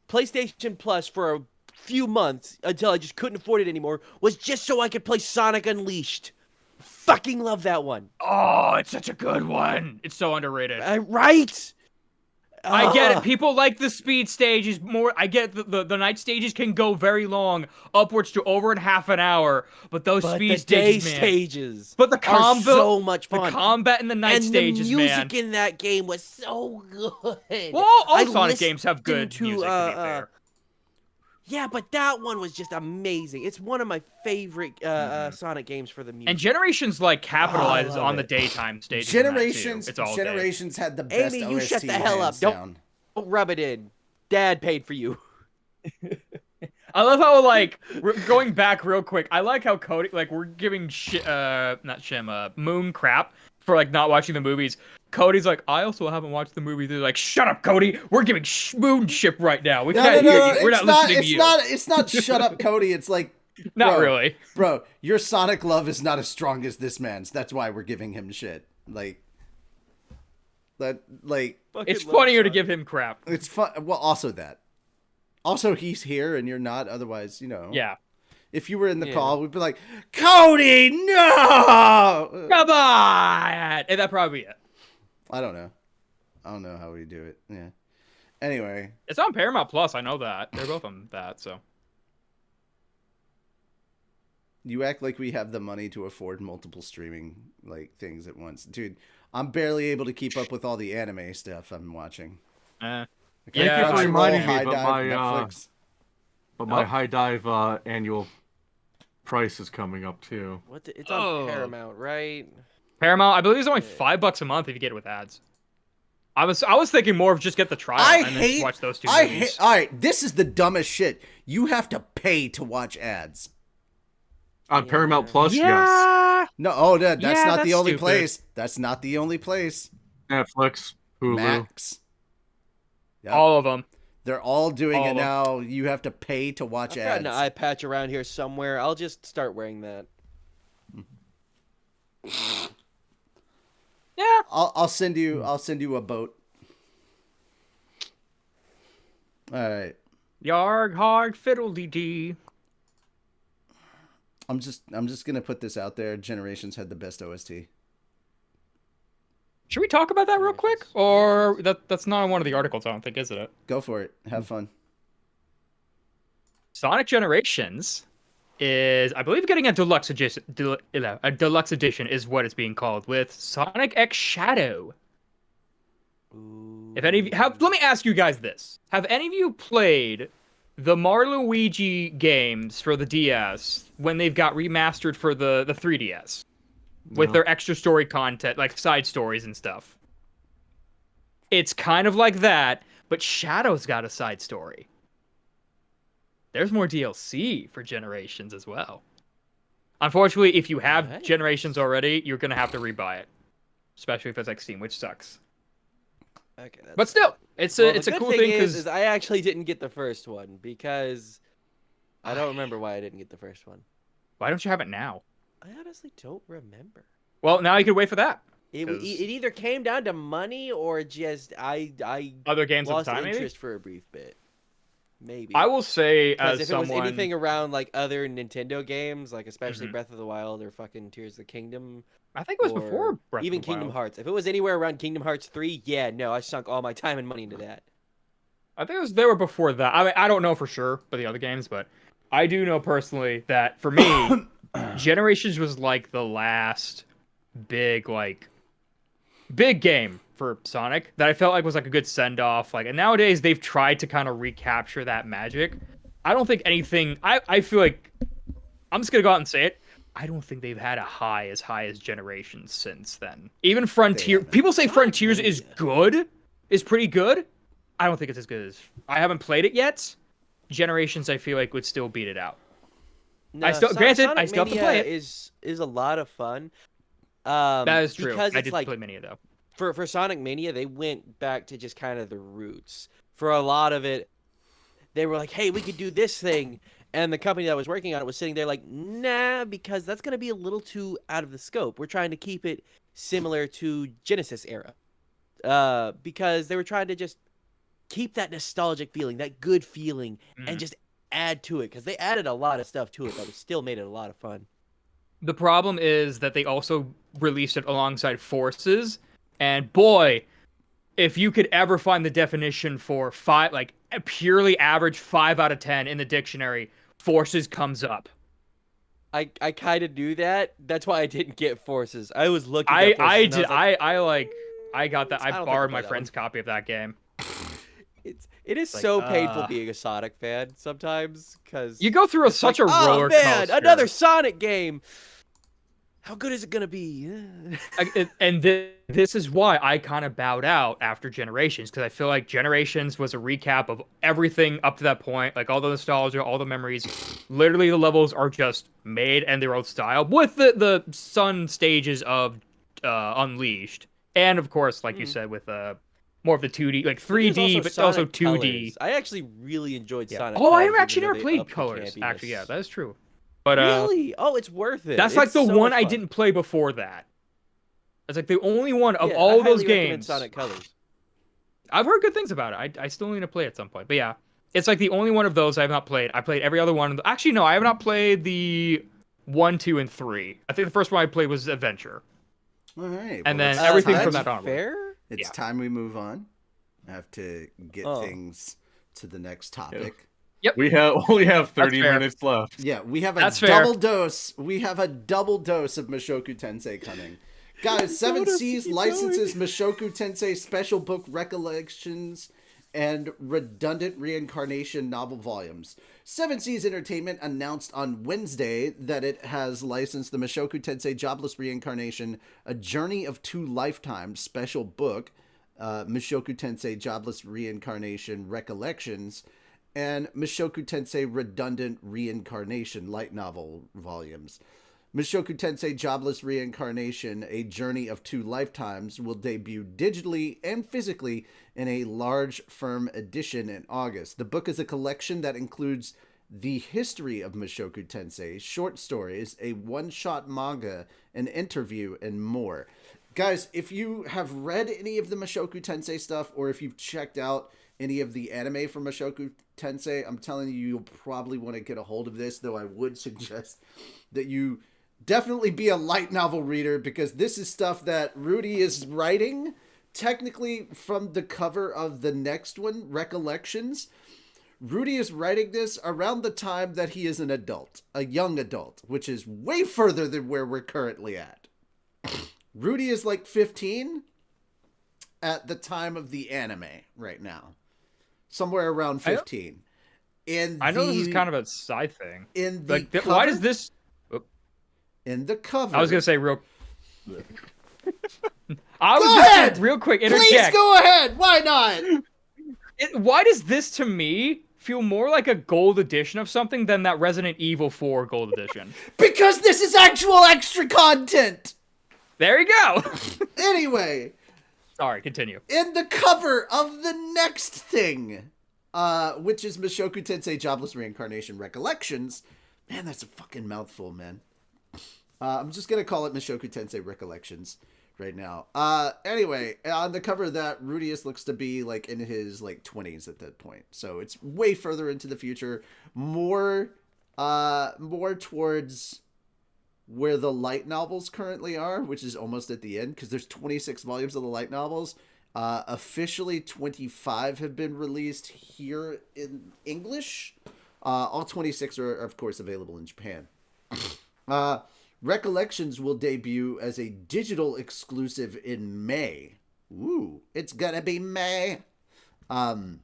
PlayStation Plus for a few months until I just couldn't afford it anymore was just so I could play Sonic Unleashed. Fucking love that one. Oh, it's such a good one. It's so underrated. Right? I get it. People like the speed stages more. I get the night stages can go very long, upwards to over half an hour. But those But speed the day stages, man. stages But the are combo, so much fun. the combat in the night and stages, the music man. in that game was so good. Well, all Sonic games have good to, music, to be fair. Yeah, but that one was just amazing. It's one of my favorite Sonic games for the music. And Generations like capitalizes love on the it. daytime stages. in that, too. Generations It's all Generations had the best Amy, OST. you shut the hell up. hands Don't- down. Don't rub it in. Dad paid for you. I love how like going back real quick. I like how Cody we're giving Moon crap for like not watching the movies. Cody's like, I also haven't watched the movie. They're like, shut up, Cody. We're giving Moon ship right now. We can't hear you. We're not listening to you. It's not shut up, Cody. It's like, Not bro, really. bro. Your Sonic love is not as strong as this man's. That's why we're giving him shit. Like that. Like It's funnier to give him crap. it's fun. Well, also that. Also, he's here and you're not. Otherwise, Yeah. If you were in the Yeah. call, we'd be like, Cody, no. Come on. And that'd probably be it. I don't know how we do it. Yeah. Anyway, It's on Paramount Plus. I know that. They're both on that. So. you act like we have the money to afford multiple streaming things at once, dude. I'm barely able to keep up with all the anime stuff I'm watching. Thank Yeah, you for I- reminding me, High but Dive, my Netflix. Oh. High Dive annual price is coming up too. It's on Paramount, right? Paramount, I believe it's only $5 a month if you get it with ads. I was thinking more of just get the trial and then just watch those two movies. All right, this is the dumbest shit. You have to pay to watch ads. On Paramount Plus, yes. Yeah. No, that's Yeah, not that's the only stupid. place. That's not the only place. Netflix, Hulu. Max. Yep. All of them. They're all doing all it of 'em. now. You have to pay to watch I've got ads. an eye patch around here somewhere. I'll just start wearing that. Yeah. I'll send you a boat. All right. Yarg hog fiddle-dee-dee. I'm just gonna put this out there. Generations had the best OST. Should we talk about that real quick? Or that's not on one of the articles, I don't think, is it? Go for it. Have fun. Sonic Generations is, I believe, getting a deluxe edition. A deluxe edition is what it's being called, with Sonic X Shadow. If any of you let me ask you guys this: have any of you played the Luigi games for the DS when they've got remastered for the 3DS with No. their extra story content, like side stories and stuff? It's kind of like that, but Shadow's got a side story. There's more DLC for Generations as well. Unfortunately, if you have Nice. Generations already, you're gonna have to rebuy it, especially if it's like Steam, which sucks. Okay, that's But still, it's Well, a the good cool thing is because I actually didn't get the first one because I don't remember why I didn't get the first one. why don't you have it now? I honestly don't remember. Well, now you can wait for that. It 'Cause- either came down to money or just I Other games at lost the time, maybe? interest for a brief bit. Maybe. I will say, Because as if it was someone, anything around like other Nintendo games, like especially Mhm. Breath of the Wild or fucking Tears of the Kingdom, I think it was or before Breath even of the Kingdom Wild. Hearts. If it was anywhere around Kingdom Hearts 3, yeah, no, I sunk all my time and money into that. I think they were before that. I mean, I don't know for sure for the other games, but I do know personally that for me, Generations was like the last big game for Sonic that I felt like was like a good send off. Like, and nowadays they've tried to kind of recapture that magic. I don't think anything. I feel like I'm just gonna go out and say it. I don't think they've had a high as Generations since then. Even Frontier. haven't. People say Sonic Frontiers is Mania. good, is pretty good. I don't think it's as good as. I haven't played it yet. Generations, I feel like, would still beat it out. No, granted, Sonic I still have to Mania play it. is a lot of fun. That is true. Because I it's did like play Mania though. for Sonic Mania, they went back to just kind of the roots. For a lot of it, they were like, "Hey, we could do this thing," and the company that was working on it was sitting there like, "Nah, because that's gonna be a little too out of the scope. We're trying to keep it similar to Genesis era, because they were trying to just keep that nostalgic feeling, that good feeling, and just add to it because they added a lot of stuff to it that still made it a lot of fun." The problem is that they also released it alongside Forces, and boy, if you could ever find the definition for five, like a purely average 5 out of 10 in the dictionary, forces comes up. I kind of knew that. That's why I didn't get forces. I was looking I at forces. I and did like, I got that. I I don't think I'll borrowed play my that friend's copy of that game. it is like, so painful being a Sonic fan sometimes because You go through such a roller oh man, coaster. another Sonic game. How good is it gonna be? And this is why I kind of bowed out after Generations, because I feel like Generations was a recap of everything up to that point, like all the nostalgia, all the memories. Literally, the levels are just made in their own style, with the sun stages of Unleashed, and of course, like you said, with more of the 2D, like 3D, but also Sonic 2D. Colors. I actually really enjoyed Yeah. Sonic. Oh, I Colors, actually even though never they played upped the Colors. campiness. Actually, yeah, that is true. But really? Oh, it's worth it. that's like It's the so one much I fun. didn't play before that. It's like the only one of Yeah, all I those highly recommend games. Sonic Colors. I've heard good things about it. I still need to play at some point. But yeah, it's like the only one of those I have not played. I played every other one. Actually, no, I have not played the 1, 2, and 3. I think the first one I played was Adventure. All right. And then it's everything time- from that onward. Fair? It's Yeah. time we move on. I have to get things to the next topic. We only have 30 fair. minutes left. Yeah, we have a That's fair. double dose. We have a double dose of Mushoku Tensei coming. Guys, Seven Seas licenses Mushoku Tensei special book recollections and redundant reincarnation novel volumes. Seven Seas Entertainment announced on Wednesday that it has licensed the Mushoku Tensei Jobless Reincarnation, A Journey of Two Lifetimes special book, Mushoku Tensei Jobless Reincarnation Recollections, and Mushoku Tensei Redundant Reincarnation light novel volumes. Mushoku Tensei Jobless Reincarnation, A Journey of Two Lifetimes will debut digitally and physically in a large firm edition in August. The book is a collection that includes the history of Mushoku Tensei, short stories, a one-shot manga, an interview, and more. Guys, if you have read any of the Mushoku Tensei stuff, or if you've checked out any of the anime from Mushoku Tensei, I'm telling you, you'll probably want to get a hold of this, though I would suggest that you definitely be a light novel reader, because this is stuff that Rudy is writing, technically from the cover of the next one, Recollections. Rudy is writing this around the time that he is an adult, a young adult, which is way further than where we're currently at. Rudy is like 15 at the time of the anime right now. Somewhere around 15. I know this is kind of a side thing. In the Like, cover, why does this... in the cover. I was going to say real... Go ahead! Real quick, interject. Please go ahead! Why not? Why does this, to me, feel more like a gold edition of something than that Resident Evil 4 gold edition? Because this is actual extra content! There you go! Anyway, Sorry, continue. in the cover of the next thing, which is Mushoku Tensei Jobless Reincarnation Recollections. Man, that's a fucking mouthful, man. I'm just gonna call it Mushoku Tensei Recollections right now. Anyway, on the cover of that, Rudius looks to be like in his like 20s at that point. So it's way further into the future, more towards where the light novels currently are, which is almost at the end, because there's 26 volumes of the light novels. Officially 25 have been released here in English. All 26 are of course available in Japan. Recollections will debut as a digital exclusive in May. Ooh, it's gonna be May. But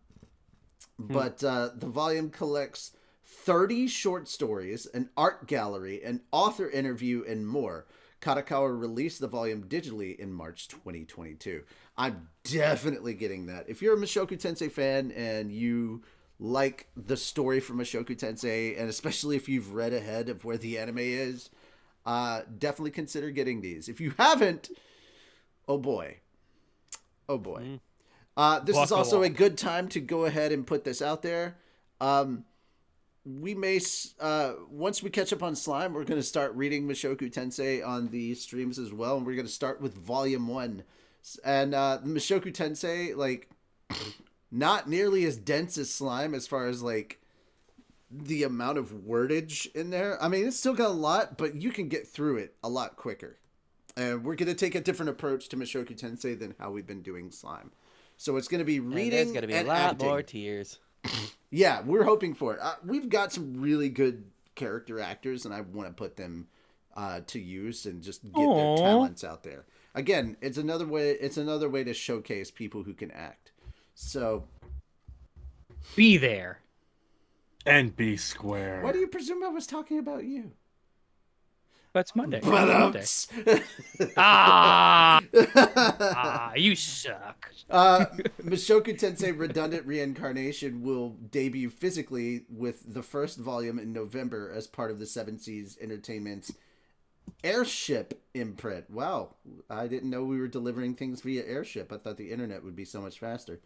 the volume collects 30 short stories, an art gallery, an author interview, and more. Kadokawa released the volume digitally in March 2022. I'm definitely getting that. If you're a Mushoku Tensei fan and you like the story from Mushoku Tensei, and especially if you've read ahead of where the anime is, definitely consider getting these. If you haven't, oh boy. Oh boy. This is also a good time to go ahead and put this out there. We may, once we catch up on Slime, we're going to start reading Mushoku Tensei on the streams as well. And we're going to start with Volume 1. And the Mushoku Tensei, like, not nearly as dense as Slime as far as, like, the amount of wordage in there. I mean, it's still got a lot, but you can get through it a lot quicker. And we're going to take a different approach to Mushoku Tensei than how we've been doing Slime. So it's going to be And reading there's gonna be a and lot acting. more tears. Yeah, we're hoping for it. We've got some really good character actors, and I want to put them to use and just get their talents out there. Again, it's another way. It's another way to showcase people who can act. So, Be there. And be square. why do you presume I was talking about you? That's Monday. But It's Monday. You suck. Mushoku Tensei Redundant Reincarnation will debut physically with the first volume in November as part of the Seven Seas Entertainment's Airship imprint. Wow, I didn't know we were delivering things via airship. I thought the internet would be so much faster.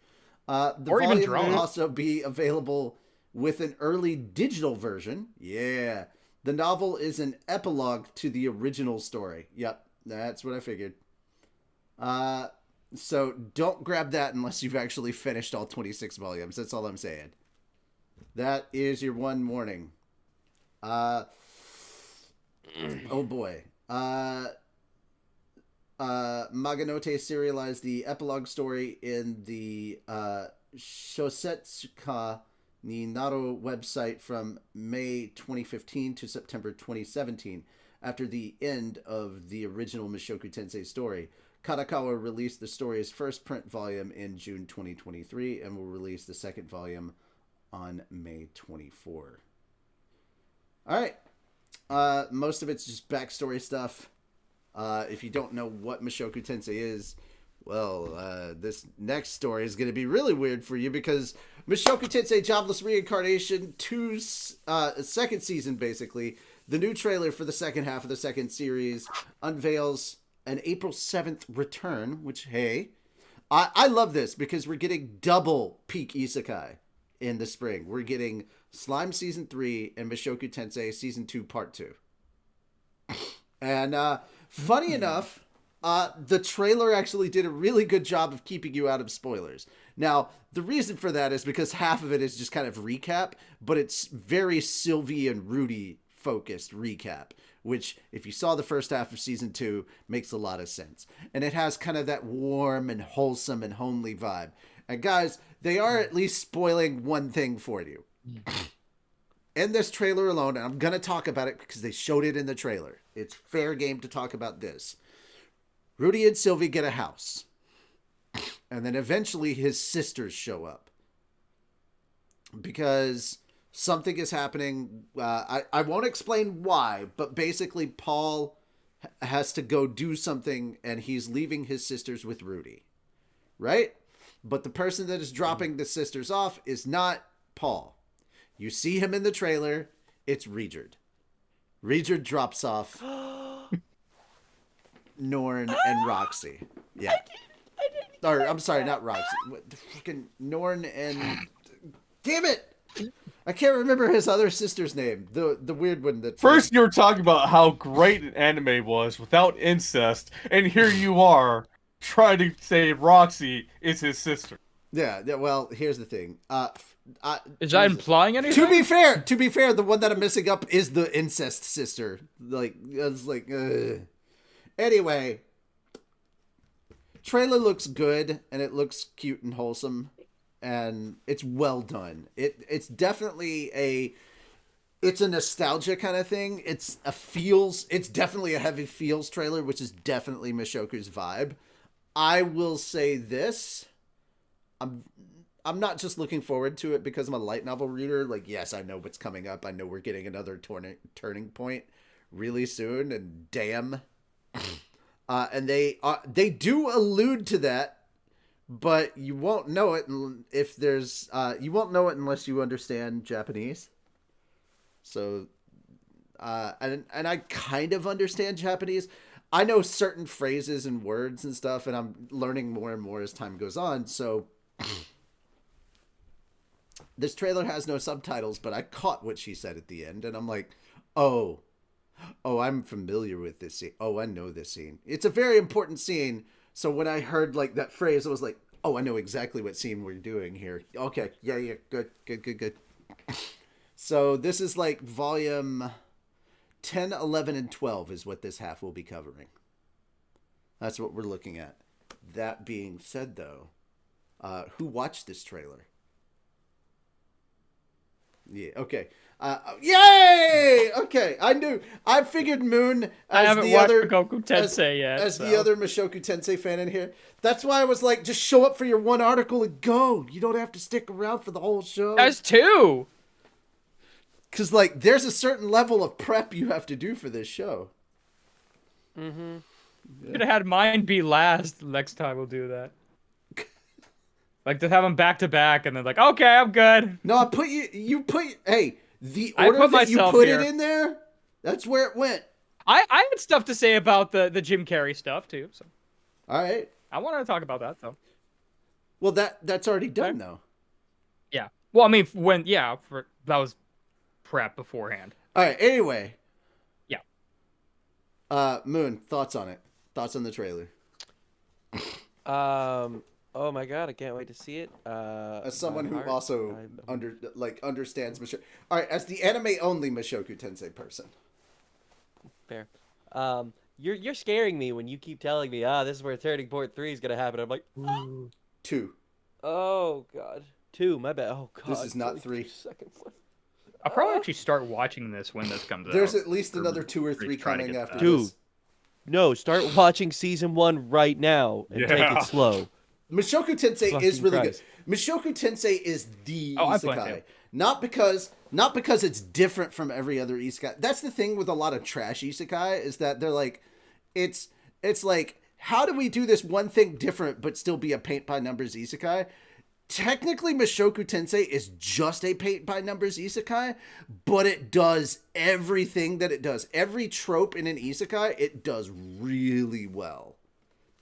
The Or even volume will drone. also be available with an early digital version. Yeah. The novel is an epilogue to the original story. Yep, that's what I figured. So don't grab that unless you've actually finished all 26 volumes. That's all I'm saying. That is your one warning. Oh boy. Maganote serialized the epilogue story in the Shosetsuka ni Naru website from May 2015 to September 2017. After the end of the original Mushoku Tensei story, Kadakawa released the story's first print volume in June 2023 and will release the second volume on May 24. All right. Most of it's just backstory stuff. If you don't know what Mushoku Tensei is, well, this next story is going to be really weird for you because Mushoku Tensei Jobless Reincarnation 2's second season, basically, the new trailer for the second half of the second series unveils an April 7th return, which, hey, I love this because we're getting double peak isekai in the spring. We're getting Slime Season 3 and Mushoku Tensei Season 2 Part 2. And funny enough, the trailer actually did a really good job of keeping you out of spoilers. Now, the reason for that is because half of it is just kind of recap, but it's very Sylvie and Rudy focused recap, which if you saw the first half of season 2 makes a lot of sense. And it has kind of that warm and wholesome and homely vibe. And guys, they are at least spoiling one thing for you. In this trailer alone, and I'm going to talk about it because they showed it in the trailer. It's fair game to talk about this. Rudy and Sylvie get a house. And then eventually his sisters show up. Because something is happening. I won't explain why, but basically Paul has to go do something and he's leaving his sisters with Rudy. Right? But the person that is dropping the sisters off is not Paul. You see him in the trailer. It's Regard. Regard drops off Norn and Roxy. Yeah. Or, I'm sorry, not Roxy. What the freaking Norn and... Damn it! I can't remember his other sister's name. The weird one that... First, you were talking about how great an anime was without incest, and here you are trying to say Roxy is his sister. Yeah, well, here's the thing. Is that implying anything? To be fair, the one that I'm missing up is the incest sister. Like, it's like, Anyway, trailer looks good, and it looks cute and wholesome, and it's well done. It's definitely it's a nostalgia kind of thing. It's definitely a heavy feels trailer, which is definitely Mushoku's vibe. I will say this. I'm not just looking forward to it because I'm a light novel reader. Like, yes, I know what's coming up. I know we're getting another turning point really soon, and damn. And they do allude to that, but you won't know it if there's you won't know it unless you understand Japanese. So, and I kind of understand Japanese. I know certain phrases and words and stuff, and I'm learning more and more as time goes on. So, this trailer has no subtitles, but I caught what she said at the end, and I'm like, oh, I'm familiar with this scene. Oh, I know this scene. It's a very important scene. So when I heard like that phrase, I was like, oh, I know exactly what scene we're doing here. Okay, yeah, good. So this is like volume 10, 11, and 12 is what this half will be covering. That's what we're looking at. That being said, though, Who watched this trailer? Yeah. Okay. Yay! Okay, I figured Moon I as haven't the watched other Mushoku Tensei yet. as so. the other Mushoku Tensei fan in here. That's why I was like, just show up for your one article and go. You don't have to stick around for the whole show. There's 2. Because like, there's a certain level of prep you have to do for this show. Could have had mine be last. Next time we'll do that. Like to have them back to back, and then like, okay, I'm good. No, I put hey, the I order put that you myself put here. it in there, that's where it went. I had stuff to say about the Jim Carrey stuff too. So All right. I wanted to talk about that though. Well, that's already done though. Yeah. Well, I mean, that was prep beforehand. All right. Anyway. Yeah. Moon, thoughts on it? Thoughts on the trailer? Oh my god, I can't wait to see it. As someone my who heart, also understands Mushoku. All right, as the anime only Mushoku Tensei person. Fair. You're scaring me when you keep telling me, this is where Turning Point 3 is gonna happen. I'm like, 2. oh god, 2. My bad. Oh god, This is not only 3. the second one. I'll probably actually start watching this when this comes out. There's at least Or another 2 or 3 trying to coming get after that. this. Dude, no, start watching season 1 right now and take Yeah. it slow. Mushoku Tensei is Fucking really Christ. good. Mushoku Tensei is the Oh, I plan isekai. to. Not because it's different from every other isekai. That's the thing with a lot of trash isekai is that they're like, it's like, how do we do this one thing different but still be a paint by numbers isekai? Technically, Mushoku Tensei is just a paint by numbers isekai, but it does everything that it does. Every trope in an isekai, it does really well.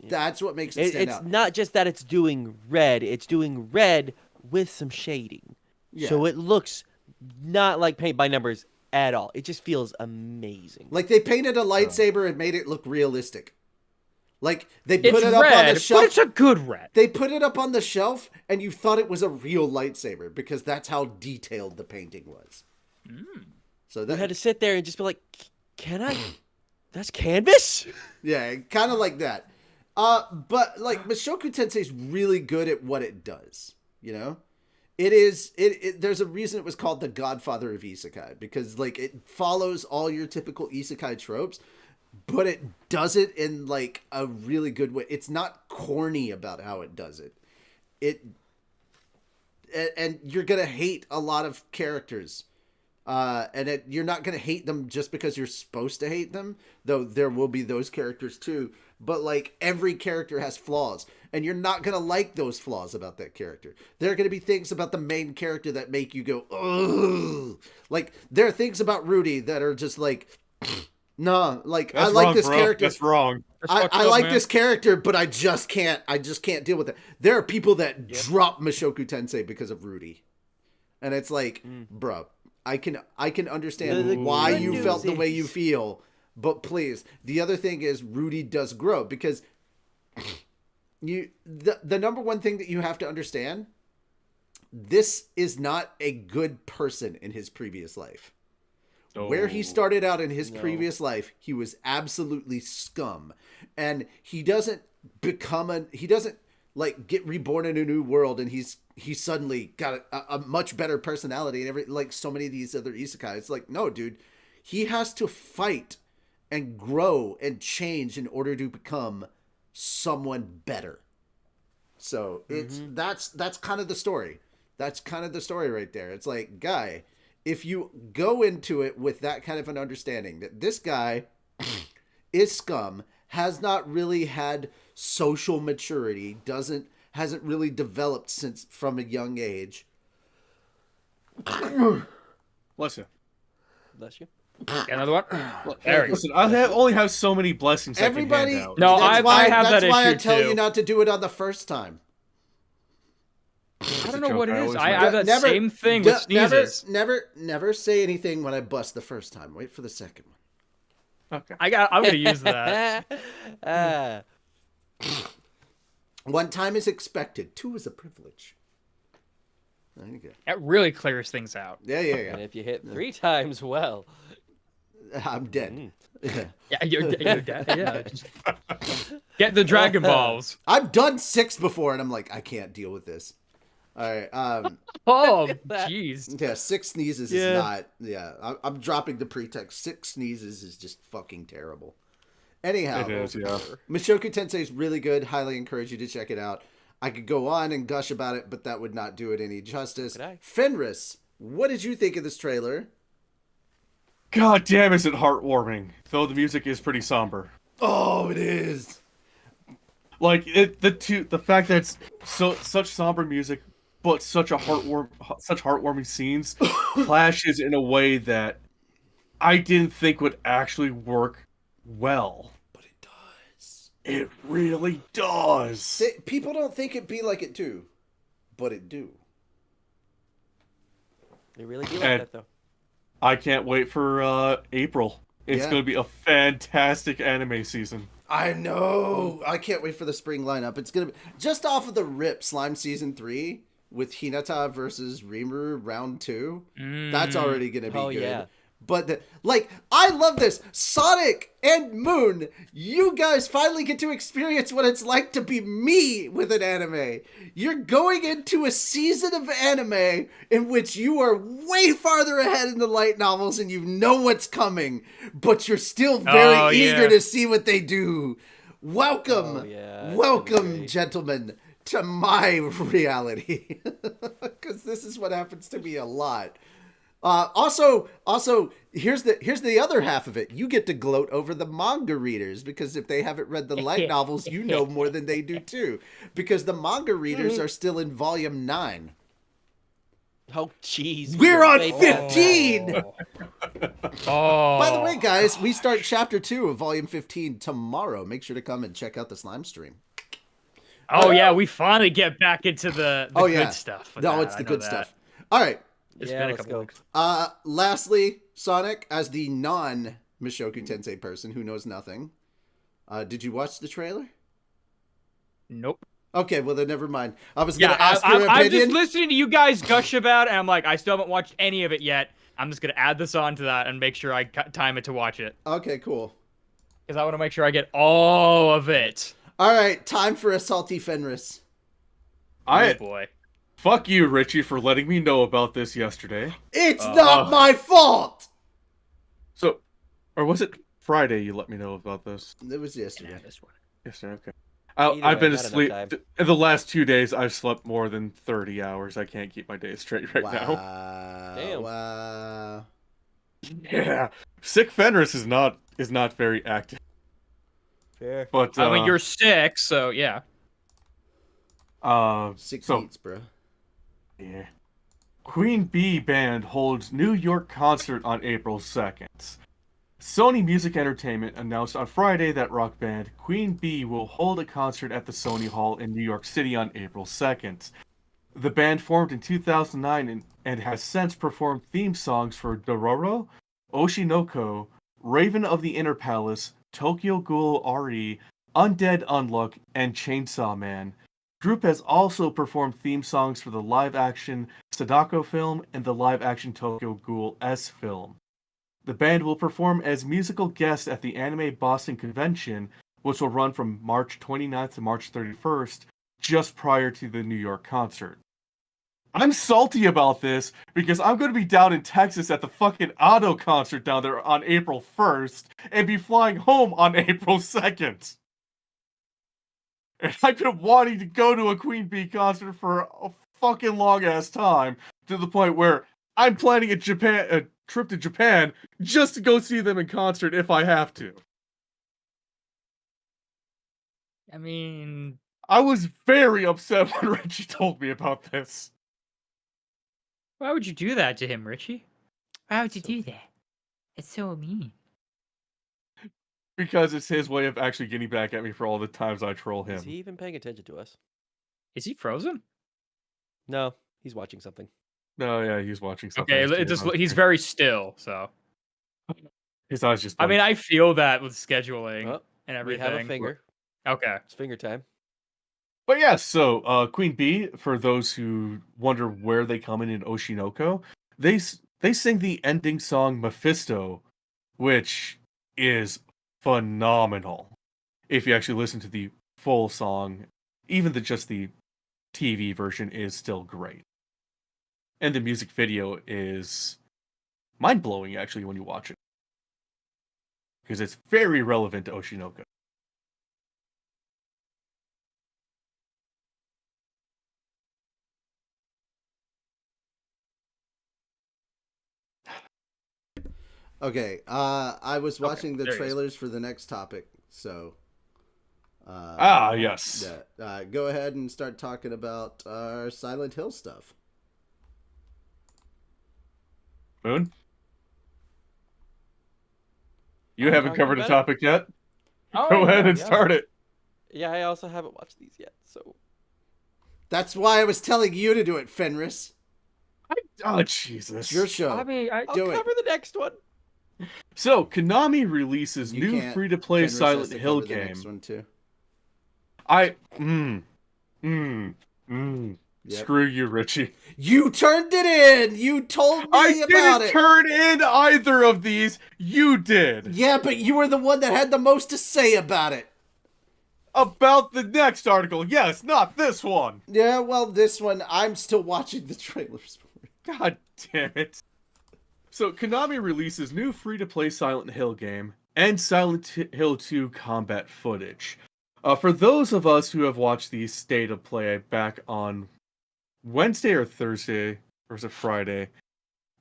That's what makes it stand It's out. not just that it's doing red; it's doing red with some shading, so Yeah. it looks not like paint by numbers at all. It just feels amazing. Like they painted a lightsaber and made it look realistic. Like they It's put it up red, on the but shelf. it's a good red. They put it up on the shelf and you thought it was a real lightsaber because that's how detailed the painting was. So You that had to sit there and just be like, "Can I? That's canvas." yeah, kind of like that. But like Mushoku Tensei is really good at what it does. You know, there's a reason it was called the Godfather of Isekai because like it follows all your typical Isekai tropes, but it does it in like a really good way. It's not corny about how it does it. And you're gonna hate a lot of characters. You're not going to hate them just because you're supposed to hate them, though there will be those characters too. But like every character has flaws, and you're not going to like those flaws about that character. There are going to be things about the main character that make you go, ugh. Like there are things about Rudy that are just like, nah. Like That's I like wrong, this bro. character. That's wrong. I like this character, but I just can't deal with it. There are people that drop Mushoku Tensei because of Rudy, and it's like, bro. I can understand The why good you news felt the way you is- feel, but please. The other thing is Rudy does grow because the number one thing that you have to understand, this is not a good person in his previous life. Where he started out in his previous life, he was absolutely scum. And he doesn't like get reborn in a new world and he's suddenly got a much better personality and like so many of these other isekai. It's like, no, dude, he has to fight and grow and change in order to become someone better. So that's kind of the story. That's kind of the story right there. It's like, guy, if you go into it with that kind of an understanding that this guy is scum, has not really had social maturity, hasn't really developed since from a young age. Bless you. Bless you. Get another one. There we go. Listen, only have so many blessings Everybody, I can hand out. No, that's I have that's that why I issue tell too. you not to do it on the first time. I don't know what it is. I I have that same thing with sneezes. Never say anything when I bust the first time. Wait for the second one. Okay. I'm gonna use that. One time is expected. 2 is a privilege. There you go. It really clears things out. Yeah. And if you hit 3 times, well, I'm dead. Yeah, you're dead. Yeah. Get the Dragon Balls. I've done 6 before, and I'm like, I can't deal with this. All right. Oh, that. jeez. Yeah, 6 sneezes is not. Yeah, I'm dropping the pretext. 6 sneezes is just fucking terrible. Anyhow, It is, yeah. Mushoku Tensei is really good. Highly encourage you to check it out. I could go on and gush about it, but that would not do it any justice. Could I? Fenris, what did you think of this trailer? God damn, is it heartwarming? Though the music is pretty somber. Oh, it is. Like the fact that it's such somber music, but such heartwarming scenes clashes in a way that I didn't think would actually work well. But it does. It really does. People don't think it be like it do, but it do. They really do like And- that, though. I can't wait for April. It's Yeah. going to be a fantastic anime season. I know. I can't wait for the spring lineup. It's gonna be just off of the rip. Slime season 3 with Hinata versus Rimuru round 2. That's already gonna be Oh, good. yeah. But I love this. Sonic and Moon, you guys finally get to experience what it's like to be me with an anime. You're going into a season of anime in which you are way farther ahead in the light novels and you know what's coming, but you're still very eager to see what they do. Welcome, Oh, yeah, it's welcome, gonna be great. gentlemen, to my reality. Because this is what happens to me a lot. Also, here's the other half of it. You get to gloat over the manga readers, because if they haven't read the light novels, you know more than they do too. Because the manga readers are still in volume 9. Oh, jeez. We're on way past 15! Oh. By the way, guys, we start chapter 2 of volume 15 tomorrow. Make sure to come and check out the slime stream. Oh yeah, we finally get back into the good stuff. with No, that. it's the I know good that. stuff. All right. It's Yeah, been a let's couple go. weeks. Lastly, Sonic, as the non-Mushoku Tensei person who knows nothing, did you watch the trailer? Nope. Okay, well then never mind. I was Yeah, gonna ask your I'm opinion. just listening to you guys gush about it, and I'm like, I still haven't watched any of it yet. I'm just gonna add this on to that and make sure I time it to watch it, Okay, cool. because I want to make sure I get all of it. All right, time for a salty Fenris. Oh boy. Fuck you, Richie, for letting me know about this yesterday. It's not my fault. So, or was it Friday you let me know about this? It was yesterday. This one. Yesterday, okay. Either I've way, been not enough asleep. time. In the last 2 days, I've slept more than 30 hours. I can't keep my days straight right now. Wow. Damn. Wow. Yeah. Sick Fenris is not very active. Fair. But I mean, you're sick, so yeah. 6 so beats, bro. yeah. Queen Bee Band holds New York concert on April 2nd. Sony Music Entertainment announced on Friday that rock band Queen Bee will hold a concert at the Sony Hall in New York City on April 2nd. The band formed in 2009 and has since performed theme songs for Dororo, Oshinoko, Raven of the Inner Palace, Tokyo Ghoul RE, Undead Unluck, and Chainsaw Man. Group has also performed theme songs for the live-action Sadako film and the live-action Tokyo Ghoul S film. The band will perform as musical guests at the Anime Boston Convention, which will run from March 29th to March 31st, just prior to the New York concert. I'm salty about this because I'm going to be down in Texas at the fucking Otto concert down there on April 1st and be flying home on April 2nd. And I've been wanting to go to a Queen Bee concert for a fucking long-ass time, to the point where I'm planning a trip to Japan just to go see them in concert if I have to. I mean, I was very upset when Richie told me about this. why would you do that to him, Richie? Why would you So- do that? It's so mean. Because it's his way of actually getting back at me for all the times I troll him. Is he even paying attention to us? Is he frozen? No, he's watching something. No, yeah, he's watching something. Okay, else too it just on he's screen. very still, so. His eyes just. I mean, I feel that with scheduling Oh, and we everything. have a finger. Okay. It's finger time. But yeah, so Queen Bee, for those who wonder where they come in Oshinoko, they sing the ending song Mephisto, which is phenomenal. if you actually listen to the full song, even just the TV version is still great. And the music video is mind-blowing, actually, when you watch it. Because it's very relevant to Oshinoka. Okay, I was watching the there he is. trailers for the next topic, so. Yes. Yeah, go ahead and start talking about our Silent Hill stuff. Moon? You I'm haven't talking covered a about it. topic yet? Oh, Go ahead yeah. and start it. Yeah, I also haven't watched these yet, so. That's why I was telling you to do it, Fenris. Oh, It's Jesus. your show. I mean, I'll Do it. cover the next one. So, Konami releases You new can't. free-to-play Fenris has Silent to Hill cover the next game. one too. Yep. Screw you, Richie. You turned it in. You told me I about didn't it. turn in either of these. You did. Yeah, but you were the one that had the most to say about it. About the next article. Yes, not this one. Yeah, well, this one I'm still watching the trailers for. God damn it. So, Konami releases new free-to-play Silent Hill game and Silent Hill 2 combat footage. For those of us who have watched the State of Play back on Wednesday or Thursday, or is it Friday?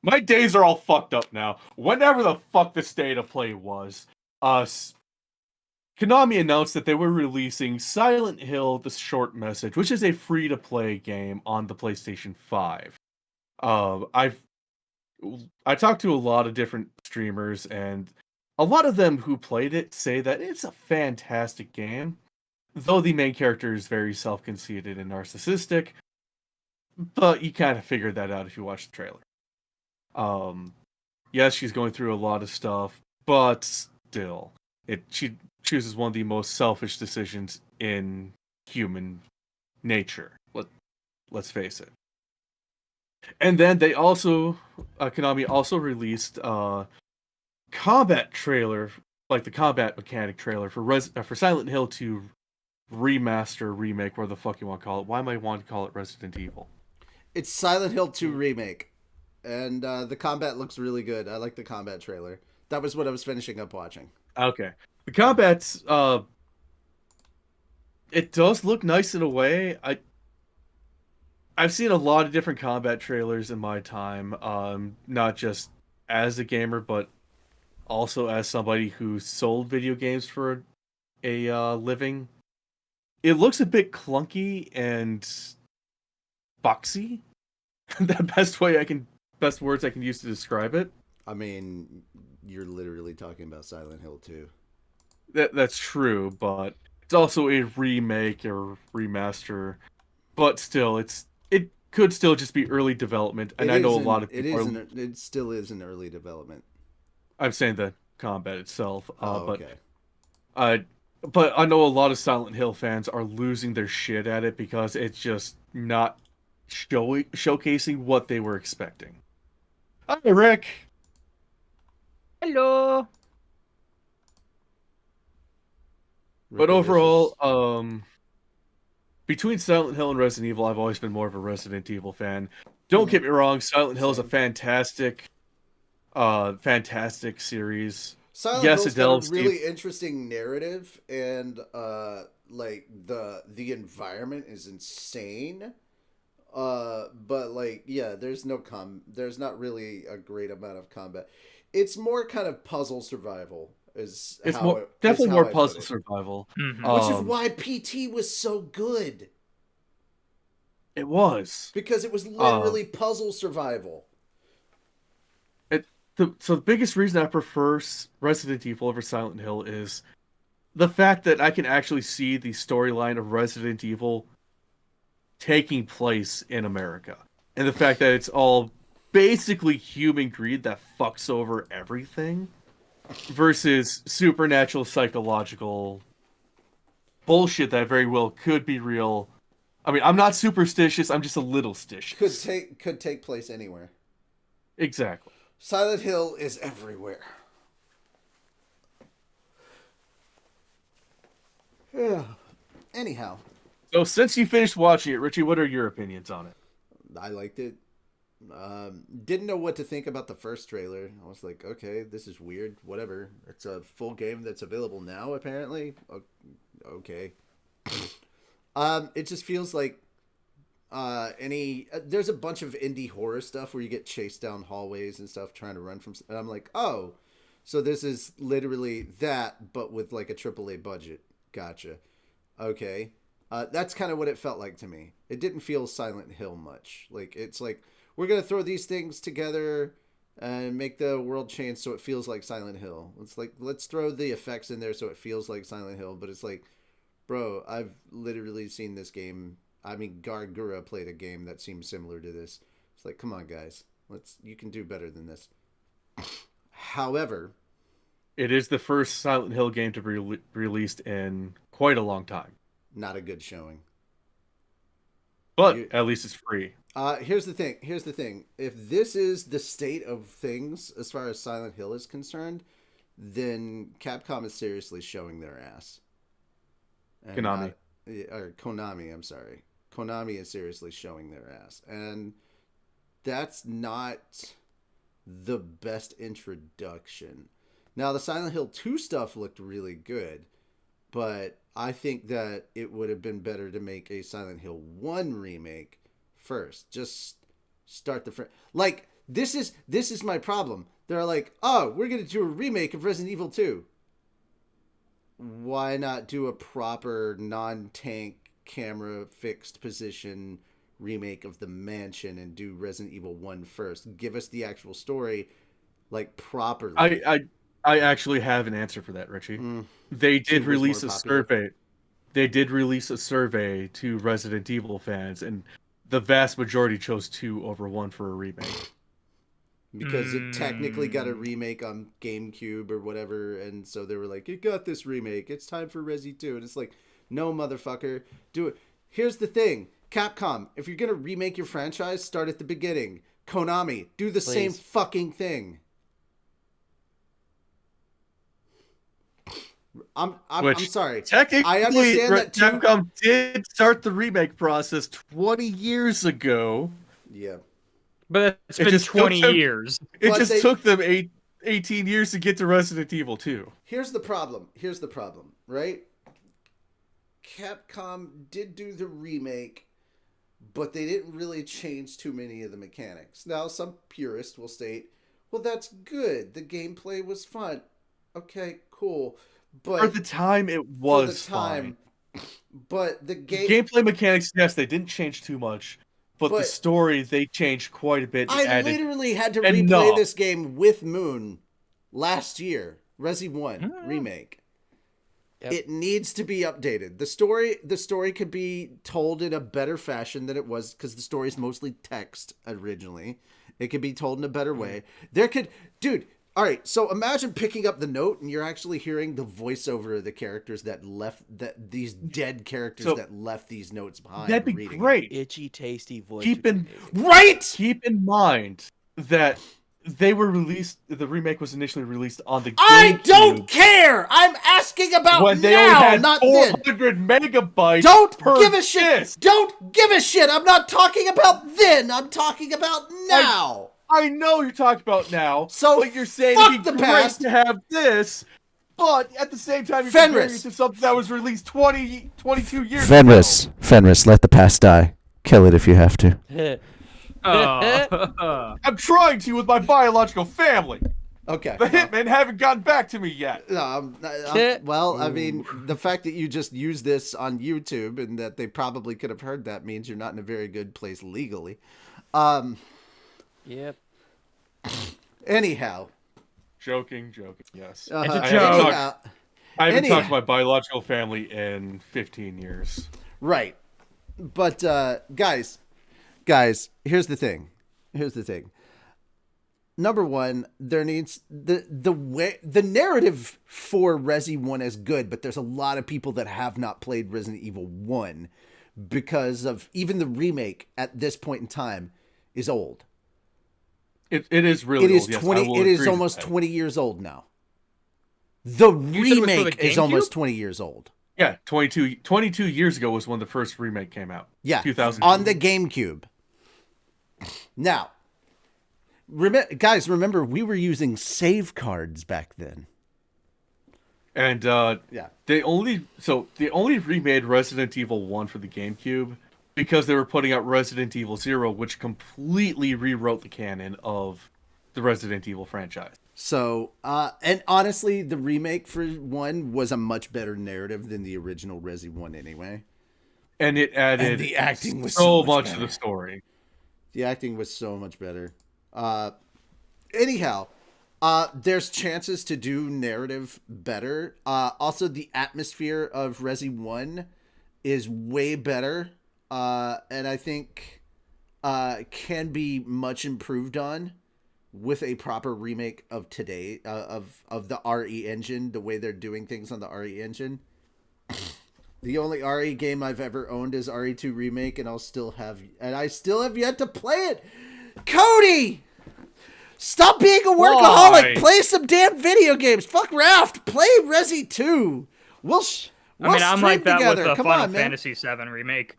My days are all fucked up now. Whenever the fuck the State of Play was, Konami announced that they were releasing Silent Hill: The Short Message, which is a free-to-play game on the PlayStation 5. I talked to a lot of different streamers, and a lot of them who played it say that it's a fantastic game, though the main character is very self-conceited and narcissistic. But you kind of figured that out if you watch the trailer. Yes, she's going through a lot of stuff, but still, she chooses one of the most selfish decisions in human nature. Let's face it. And then they also, Konami also released combat trailer, like the combat mechanic trailer for Silent Hill 2 remaster, remake, whatever the fuck you want to call it. Why am I wanting to call it Resident Evil? It's Silent Hill 2 remake, and the combat looks really good. I like the combat trailer. That was what I was finishing up watching. Okay, the combat's it does look nice in a way. I've seen a lot of different combat trailers in my time, not just as a gamer, but also as somebody who sold video games for a living. It looks a bit clunky and boxy. The best words I can use to describe it. I mean, you're literally talking about Silent Hill 2. That's true, but it's also a remake or remaster. But still, it could still just be early development, and I know a lot of people. It still is in early development. I'm saying the combat itself, okay. But I know a lot of Silent Hill fans are losing their shit at it because it's just not showcasing what they were expecting. Hi, Rick. Hello. But overall, between Silent Hill and Resident Evil, I've always been more of a Resident Evil fan. Don't get me wrong, Silent Hill is a fantastic series. Silent Hill's got a really interesting narrative, and like the environment is insane. But like, yeah, there's not really a great amount of combat. It's more kind of puzzle survival. Definitely more puzzle survival. Mm-hmm. Which is why PT was so good. It was. Because it was literally puzzle survival. So the biggest reason I prefer Resident Evil over Silent Hill is the fact that I can actually see the storyline of Resident Evil taking place in America. And the fact that it's all basically human greed that fucks over everything versus supernatural psychological bullshit that very well could be real. I mean, I'm not superstitious, I'm just a little stitious. Could take place anywhere. Exactly. Silent Hill is everywhere. Anyhow, So since you finished watching it, Richie, what are your opinions on it? I liked it. Didn't know what to think about the first trailer. I was like, okay, this is weird. Whatever. It's a full game that's available now, apparently. Okay. It just feels like there's a bunch of indie horror stuff where you get chased down hallways and stuff trying to run from. And I'm like, oh, so this is literally that, but with like a AAA budget. Gotcha. Okay. That's kind of what it felt like to me. It didn't feel Silent Hill much. Like, it's like, we're going to throw these things together and make the world change so it feels like Silent Hill. It's like, let's throw the effects in there so it feels like Silent Hill. But it's like, bro, I've literally seen this game. I mean, Gargura played a game that seems similar to this. It's like, come on, guys. You can do better than this. However, It is the first Silent Hill game to be released in quite a long time. not a good showing. But at least it's free. Here's the thing. If this is the state of things as far as Silent Hill is concerned, then Capcom is seriously showing their ass. And Konami. Or Konami, I'm sorry. Konami is seriously showing their ass. And that's not the best introduction. Now, the Silent Hill 2 stuff looked really good, but I think that it would have been better to make a Silent Hill 1 remake first. Just start the like, this is my problem. They're like, oh, we're going to do a remake of Resident Evil 2. Why not do a proper non-tank camera fixed position remake of the mansion and do Resident Evil 1 first? Give us the actual story, like, properly. I actually have an answer for that, Richie. They did release a survey. They did release a survey to Resident Evil fans, and the vast majority chose 2 over 1 for a remake. Because it technically got a remake on GameCube or whatever, and so they were like, it got this remake, it's time for Resi 2. And it's like, no, motherfucker, do it. Here's the thing, Capcom, if you're gonna remake your franchise, start at the beginning. Konami, do the same fucking thing. I'm sorry. Technically, I understand that Capcom did start the remake process 20 years ago. Yeah. But it's been 20 years. It just took them 18 years to get to Resident Evil 2. Here's the problem, right? Capcom did do the remake, but they didn't really change too many of the mechanics. Now, some purists will state, well, that's good. The gameplay was fun. Okay, cool. But for the time, it was fine. But the gameplay mechanics, yes, they didn't change too much. But the story, they changed quite a bit. I literally had to replay this game with Moon last year. Resi 1 remake. Yep. It needs to be updated. The story could be told in a better fashion than it was, because the story is mostly text originally. It could be told in a better way. All right, so imagine picking up the note and you're actually hearing the voiceover of the characters these dead characters that left these notes behind. That'd be great. Itchy, tasty voice. Keep in mind that they were released. The remake was initially released on the GameCube. I don't care. I'm asking about when they now, only had not 400 megabytes. Don't per give a shit. disc. Don't give a shit. I'm not talking about then. I'm talking about now. I know you're talking about now. So but you're saying fuck it'd be the great past. to have this, but at the same time you're comparing it to something that was released 22 years ago. Fenris, let the past die. Kill it if you have to. I'm trying to with my biological family. Okay. The hitmen haven't gotten back to me yet. Well, I mean, the fact that you just used this on YouTube and that they probably could have heard that means you're not in a very good place legally. Yep. Anyhow. Joking, yes. It's a joke. I haven't talked to my biological family in 15 years. Right. But, guys, here's the thing. Number one, there needs the narrative for Resi 1 is good, but there's a lot of people that have not played Resident Evil 1 because of even the remake at this point in time is old. It is really old. Yes, it is almost 20 years old now. The remake is almost 20 years old. Yeah, 22 years ago was when the first remake came out. Yeah, 2000 on the GameCube. Now, guys, remember we were using save cards back then. And Yeah. they only remade Resident Evil 1 for the GameCube because they were putting out Resident Evil 0, which completely rewrote the canon of the Resident Evil franchise. So, and honestly, the remake for 1 was a much better narrative than the original Resi 1 anyway. And it added And the acting was so so much much to better. the story. The acting was so much better. Anyhow, there's chances to do narrative better. Also, the atmosphere of Resi 1 is way better. And I think can be much improved on with a proper remake of today, of the RE engine, the way they're doing things on the RE engine. The only RE game I've ever owned is RE2 Remake, and I still have yet to play it. Cody! Stop being a workaholic! Why? Play some damn video games! Fuck Raft! Play Resi 2! We'll I mean, I'm like that together. with the Come Final on, man. Fantasy VII remake.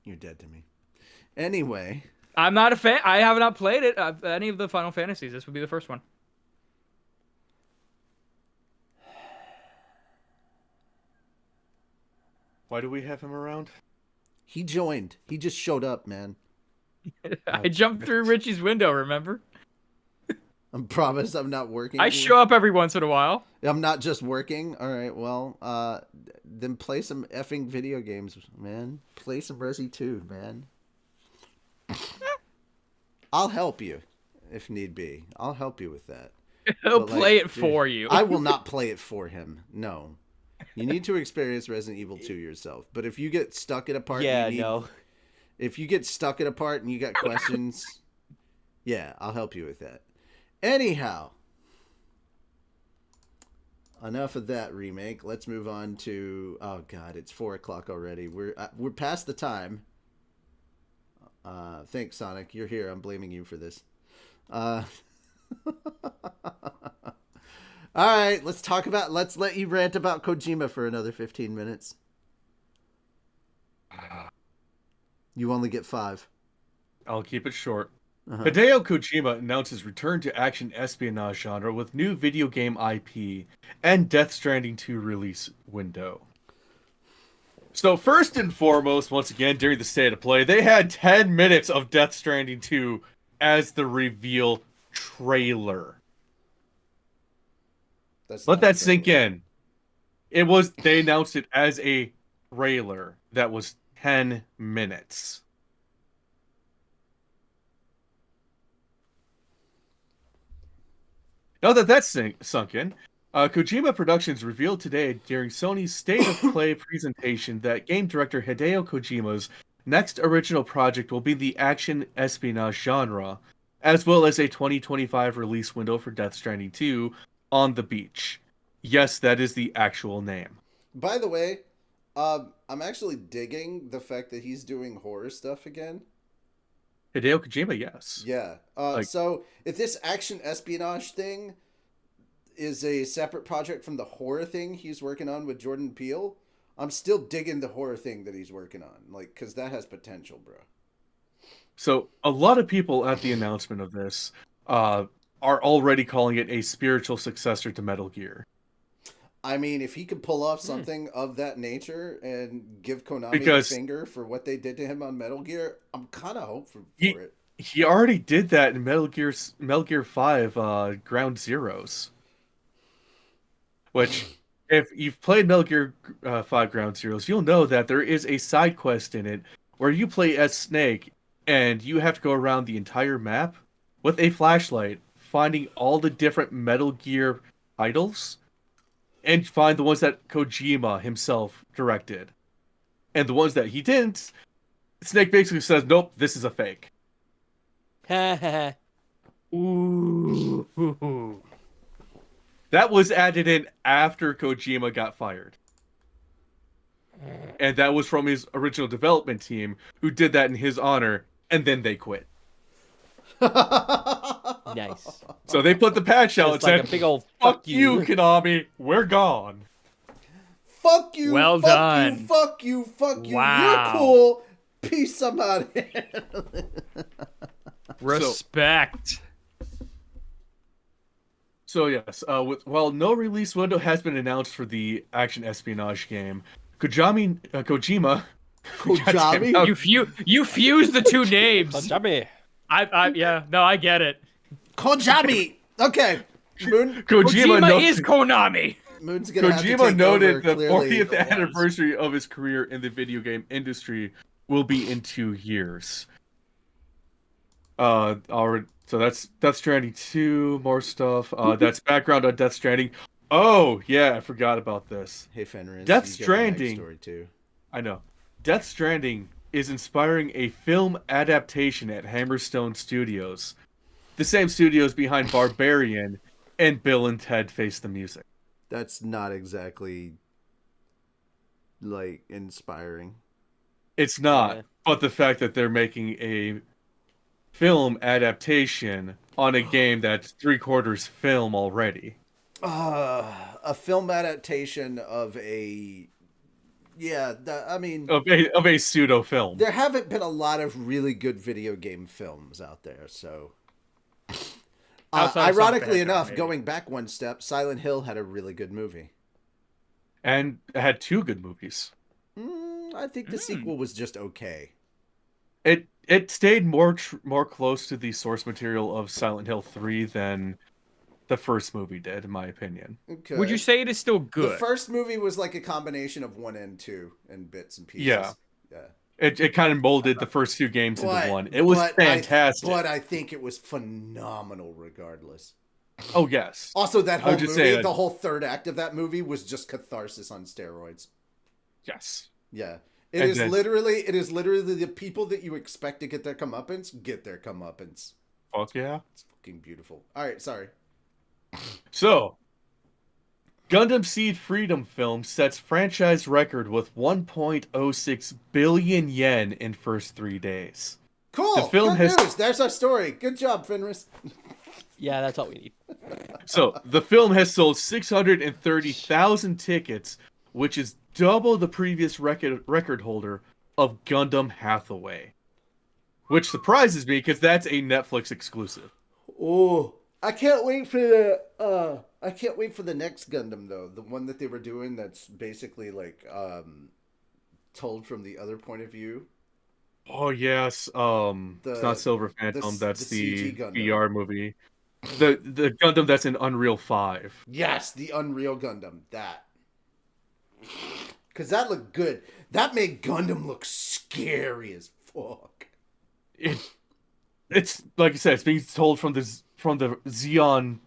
You're dead to me. Anyway. I'm not a fan. I have not played it. Any of the Final Fantasies. This would be the first one. Why do we have him around? He joined. He just showed up, man. I jumped through Richie's window, remember? I promise I'm not working. I show up every once in a while. I'm not just working. All right, well, then play some effing video games, man. Play some Resi 2, man. I'll help you if need be. I'll help you with that. He'll But, like, play it dude, for you. I will not play it for him. No. You need to experience Resident Evil 2 yourself. But if you get stuck at a part, Yeah, you need, no. if you get stuck at a part and you got questions, yeah, I'll help you with that. Anyhow, enough of that remake. Let's move on to, oh god, it's 4:00 already. We're past the time. Thanks, Sonic. You're here. I'm blaming you for this. All right, let's let you rant about Kojima for another 15 minutes. You only get 5. I'll keep it short. Uh-huh. Hideo Kojima announces return to action espionage genre with new video game IP and Death Stranding 2 release window. So first and foremost, once again, during the State of Play, they had 10 minutes of Death Stranding 2 as the reveal trailer. Let that sink in. They announced it as a trailer that was 10 minutes. Now that that's sunk in, Kojima Productions revealed today during Sony's State of Play presentation that game director Hideo Kojima's next original project will be the action espionage genre, as well as a 2025 release window for Death Stranding 2 on the beach. Yes, that is the actual name. By the way, I'm actually digging the fact that he's doing horror stuff again. Hideo Kojima, yes. Yeah. So if this action espionage thing is a separate project from the horror thing he's working on with Jordan Peele, I'm still digging the horror thing that he's working on. Like, because that has potential, bro. So a lot of people at the announcement of this are already calling it a spiritual successor to Metal Gear. I mean, if he could pull off something of that nature and give Konami Because- a finger for what they did to him on Metal Gear, I'm kind of hopeful for it. He already did that in Metal Gear 5 Ground Zeroes. Which, if you've played Metal Gear 5 Ground Zeroes, you'll know that there is a side quest in it where you play as Snake and you have to go around the entire map with a flashlight, finding all the different Metal Gear titles and find the ones that Kojima himself directed. And the ones that he didn't, Snake basically says, nope, this is a fake. Ooh. That was added in after Kojima got fired. And that was from his original development team, who did that in his honor, and then they quit. Nice. So they put the patch out and It's like said, a big old "Fuck you, Konami. We're gone." Fuck you. Well fuck done. you. Fuck you. Fuck you. Wow. You're cool. Peace. I'm out of here. Respect. So yes, while no release window has been announced for the action espionage game, Kojima. Kojami? Goddamn, You fuse the two names. Jummy. Yeah, no, I get it. Kojami. Okay. Moon. Kojima is Konami. Moon's gonna have to Kojima take noted over, the clearly. 40th anniversary of his career in the video game industry will be in 2 years. So that's Death Stranding 2, more stuff. That's background on Death Stranding. Oh yeah, I forgot about this. Hey Fenris. Death you get the next Stranding. Story too. I know. Death Stranding is inspiring a film adaptation at Hammerstone Studios, the same studios behind Barbarian and Bill and Ted Face the Music. That's not exactly like inspiring. It's not, Yeah. but the fact that they're making a film adaptation on a game that's 3/4 film already. A film adaptation of a I mean Of a pseudo film. there haven't been a lot of really good video game films out there, so Outside of ironically Sonic the enough, Hedgehog, going back one step, Silent Hill had a really good movie. And it had 2 good movies. I think the sequel was just okay. It stayed more close to the source material of Silent Hill 3 than the first movie did, in my opinion. Okay. Would you say it is still good? The first movie was like a combination of 1 and 2 and bits and pieces. Yeah. Yeah. It kind of molded the first 2 games into one. It was fantastic. But I think it was phenomenal regardless. Oh yes. Also, that I whole would just movie, say that- the whole third act of that movie was just catharsis on steroids. Yes. Yeah. And It is then- literally the people that you expect to get their comeuppance get their comeuppance. Fuck yeah. It's fucking beautiful. All right, sorry. So, Gundam Seed Freedom film sets franchise record with 1.06 billion yen in first 3 days. Cool. The film Good has- news. There's our story. Good job, Fenris. Yeah, that's all we need. So, the film has sold 630,000 tickets, which is double the previous record holder of Gundam Hathaway. Which surprises me because that's a Netflix exclusive. Oh, I can't wait for the next Gundam though. The one that they were doing that's basically like told from the other point of view. Oh yes, it's not Silver Phantom. That's the the CG Gundam. VR movie. The Gundam that's in Unreal 5. Yes, the Unreal Gundam. That. Cause that looked good. That made Gundam look scary as fuck. It's like I said, it's being told from the Xeon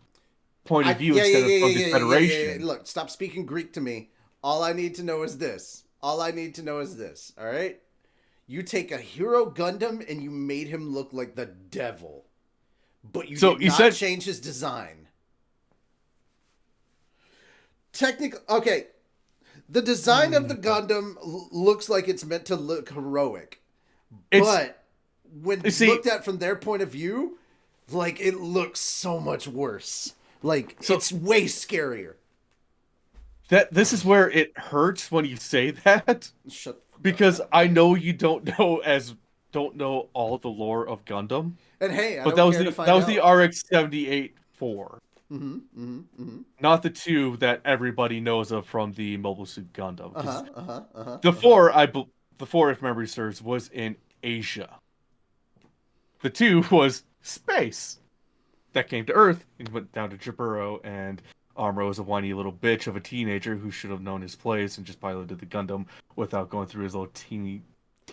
point of view instead of from the Federation. Look, stop speaking Greek to me. All I need to know is this. All right? You take a hero Gundam and you made him look like the devil. But you did not change his design. Okay. The design of the Gundam looks like it's meant to look heroic. But when looked at from their point of view, like it looks so much worse. Like it's way scarier. This is where it hurts when you say that. Because I know you don't know all the lore of Gundam. And hey, that was the RX-78 4. Not the 2 that everybody knows of from the Mobile Suit Gundam. The 4, if memory serves, was in Asia. The 2 was space. That came to Earth and went down to Jaburo, and Amuro was a whiny little bitch of a teenager who should have known his place and just piloted the Gundam without going through his little teen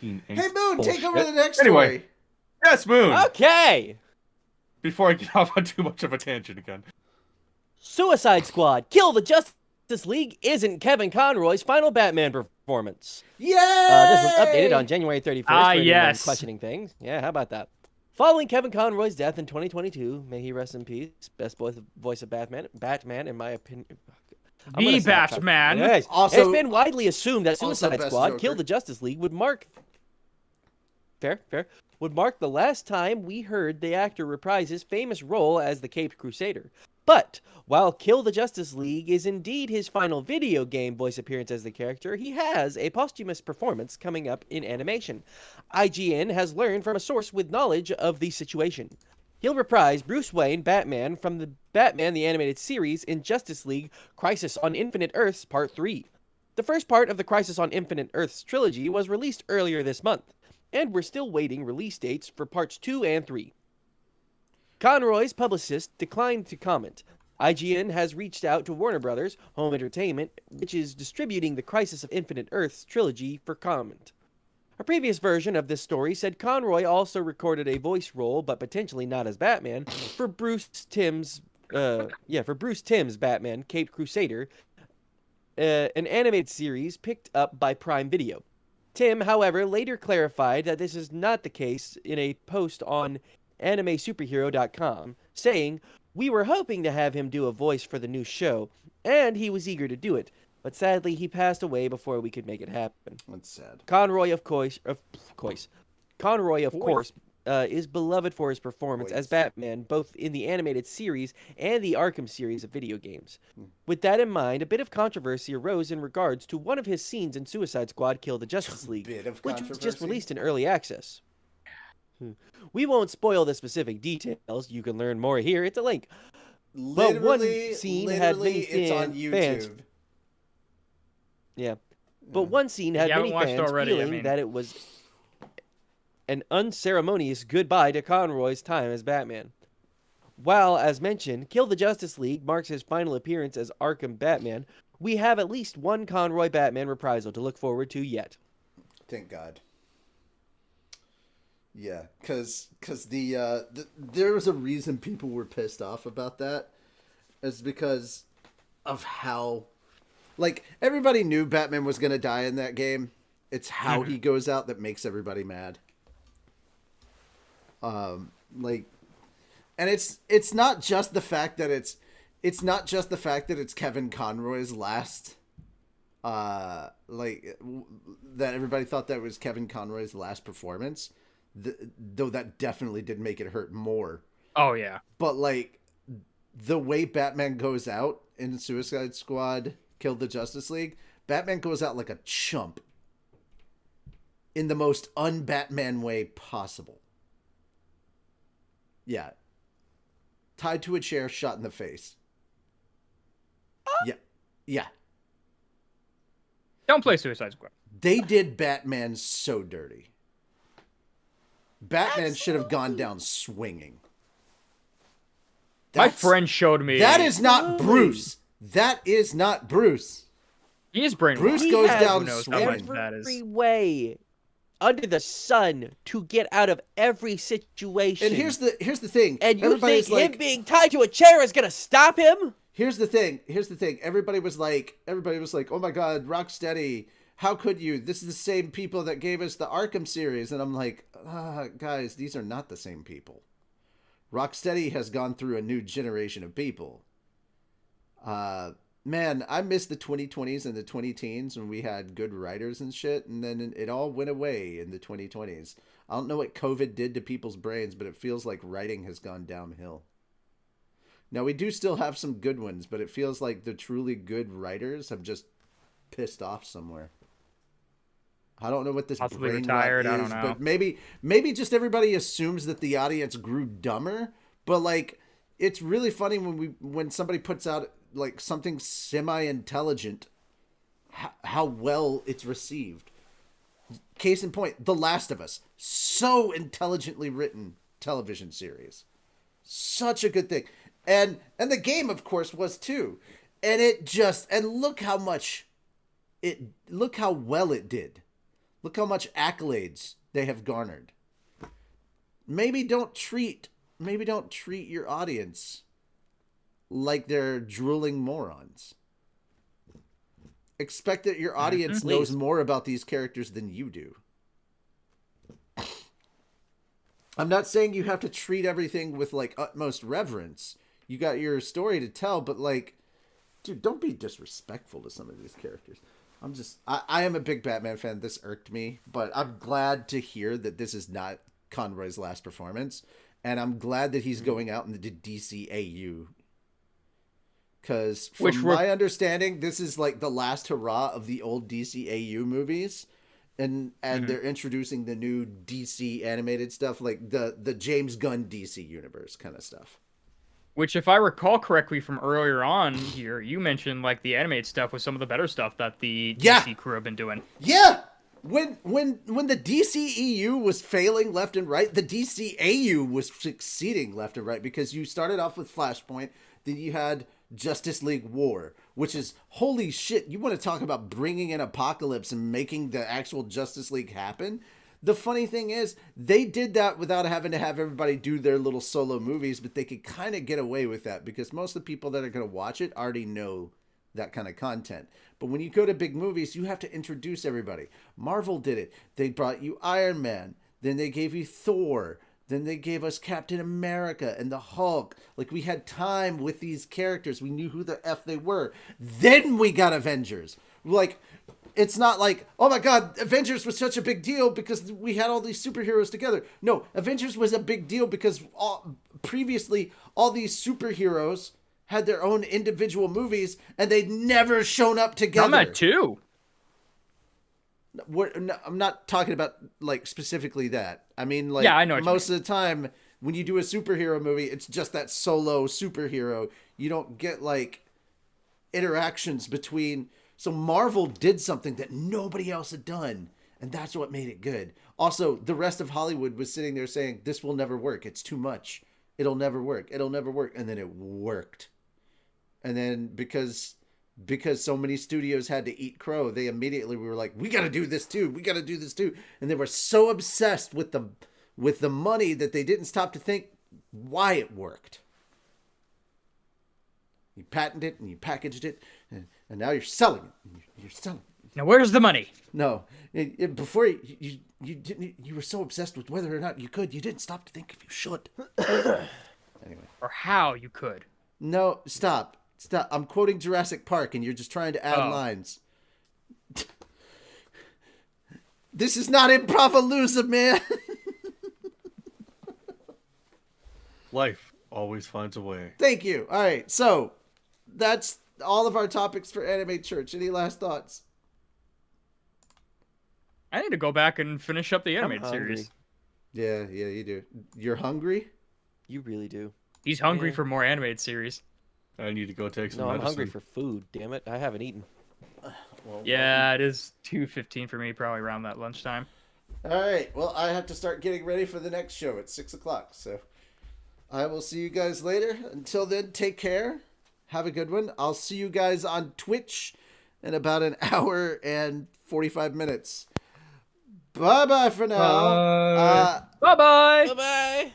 angst. Hey Moon, bullshit. take over the next Anyway, story. yes, Moon. Okay. Before I get off on too much of a tangent again. Suicide Squad: Kill the Justice League isn't Kevin Conroy's final Batman performance. Yay! This was updated on January 31st. for anyone yes. questioning things. Yeah, how about that? Following Kevin Conroy's death in 2022, may he rest in peace. Best voice of Batman, in my opinion. The Batman. Yes. Also- It's been widely assumed that also Suicide best Squad: Joker. Kill the Justice League would mark. Fair. would mark the last time we heard the actor reprise his famous role as the Caped Crusader. But while Kill the Justice League is indeed his final video game voice appearance as the character, he has a posthumous performance coming up in animation. IGN has learned from a source with knowledge of the situation. He'll reprise Bruce Wayne, Batman, from the Batman the Animated Series in Justice League Crisis on Infinite Earths Part 3. The first part of the Crisis on Infinite Earths trilogy was released earlier this month, and we're still waiting release dates for Parts 2 and 3. Conroy's publicist declined to comment. IGN has reached out to Warner Brothers Home Entertainment, which is distributing the Crisis of Infinite Earths trilogy, for comment. A previous version of this story said Conroy also recorded a voice role, but potentially not as Batman, for Bruce Timm's Batman, Caped Crusader, an animated series picked up by Prime Video. Tim, however, later clarified that this is not the case in a post on AnimeSuperhero.com, saying, "We were hoping to have him do a voice for the new show, and he was eager to do it, but sadly he passed away before we could make it happen." That's sad. Conroy, of course, is beloved for his performance as Batman, both in the animated series and the Arkham series of video games. With that in mind, a bit of controversy arose in regards to one of his scenes in Suicide Squad Kill the Justice League, which was just released in early access. We won't spoil the specific details. You can learn more here. It's a link. But one scene had many it's on YouTube. fans. Yeah. But one scene had many fans feeling that it was an unceremonious goodbye to Conroy's time as Batman. While, as mentioned, Kill the Justice League marks his final appearance as Arkham Batman, we have at least one Conroy Batman reprisal to look forward to yet. Thank God. Yeah, because there was a reason people were pissed off about that. It's because of how, like, everybody knew Batman was going to die in that game. It's how he goes out that makes everybody mad. And it's not just the fact that it's Kevin Conroy's last, that everybody thought that was Kevin Conroy's last performance. Though that definitely did make it hurt more. Oh, yeah. But, like, the way Batman goes out in Suicide Squad, Kill the Justice League, Batman goes out like a chump. In the most un-Batman way possible. Yeah. Tied to a chair, shot in the face. Yeah. Don't play Suicide Squad. They did Batman so dirty. Batman should have gone down swinging. My friend showed me. That is not Bruce. That is not Bruce. He is brainwashed. Bruce goes down swinging. That is. Every way under the sun to get out of every situation. And here's the thing. And you think him being tied to a chair is gonna stop him? Here's the thing. Everybody was like, "Oh my God, Rocksteady! How could you? This is the same people that gave us the Arkham series." And I'm like, guys, these are not the same people. Rocksteady has gone through a new generation of people. Man, I miss the 2020s and the 2010s when we had good writers and shit, and then it all went away in the 2020s. I don't know what COVID did to people's brains, but it feels like writing has gone downhill. Now, we do still have some good ones, but it feels like the truly good writers have just pissed off somewhere. I don't know what this possibly brain retired. rot I don't is, know. but maybe just everybody assumes that the audience grew dumber. But like, it's really funny when somebody puts out like something semi-intelligent, how well it's received. Case in point, The Last of Us, so intelligently written television series, such a good thing, and the game of course was too, and look how well it did. Look how much accolades they have garnered. Maybe don't treat your audience like they're drooling morons. Expect that your audience knows more about these characters than you do. I'm not saying you have to treat everything with like utmost reverence. You got your story to tell, but like, dude, don't be disrespectful to some of these characters. I am a big Batman fan. This irked me, but I'm glad to hear that this is not Conroy's last performance, and I'm glad that he's going out into DCAU. Because from my understanding, this is like the last hurrah of the old DCAU movies, and they're introducing the new DC animated stuff, like the James Gunn DC universe kind of stuff. Which, if I recall correctly from earlier on here, you mentioned like the animated stuff was some of the better stuff that the DC crew have been doing. Yeah. When the DCEU was failing left and right, the DCAU was succeeding left and right, because you started off with Flashpoint, then you had Justice League War, which is holy shit. You want to talk about bringing in Apocalypse and making the actual Justice League happen? The funny thing is, they did that without having to have everybody do their little solo movies, but they could kind of get away with that because most of the people that are going to watch it already know that kind of content. But when you go to big movies, you have to introduce everybody. Marvel did it. They brought you Iron Man, then they gave you Thor, then they gave us Captain America and the Hulk. Like, we had time with these characters. We knew who the F they were. Then we got Avengers. Like, it's not like, oh my God, Avengers was such a big deal because we had all these superheroes together. No, Avengers was a big deal because previously all these superheroes had their own individual movies and they'd never shown up together. I'm at 2. I'm not talking about like specifically that. I mean, like, yeah, I know most of the time when you do a superhero movie, it's just that solo superhero. You don't get like interactions between. So Marvel did something that nobody else had done, and that's what made it good. Also, the rest of Hollywood was sitting there saying, this will never work. It's too much. It'll never work. It'll never work. And then it worked. And then because so many studios had to eat crow, they immediately were like, we got to do this too. We got to do this too. And they were so obsessed with the money that they didn't stop to think why it worked. You patented it and you packaged it, and now you're selling it. You're selling it. Now where's the money? No, before you didn't. You were so obsessed with whether or not you could, you didn't stop to think if you should. Anyway. Or how you could. No, stop. I'm quoting Jurassic Park, and you're just trying to add lines. This is not Improvapalooza, man. Life always finds a way. Thank you. All right, so that's all of our topics for Anime Church. Any last thoughts? I need to go back and finish up the animated series. Yeah, you do. You're hungry? You really do. He's hungry for more animated series. I need to go take some No, I'm medicine. hungry for food. Damn it, I haven't eaten. Well, Yeah, it is 2:15 for me, probably around that lunchtime. All right. Well, I have to start getting ready for the next show at 6:00. So I will see you guys later. Until then, take care. Have a good one. I'll see you guys on Twitch in about an hour and 45 minutes. Bye-bye for now. Bye-bye. Bye-bye.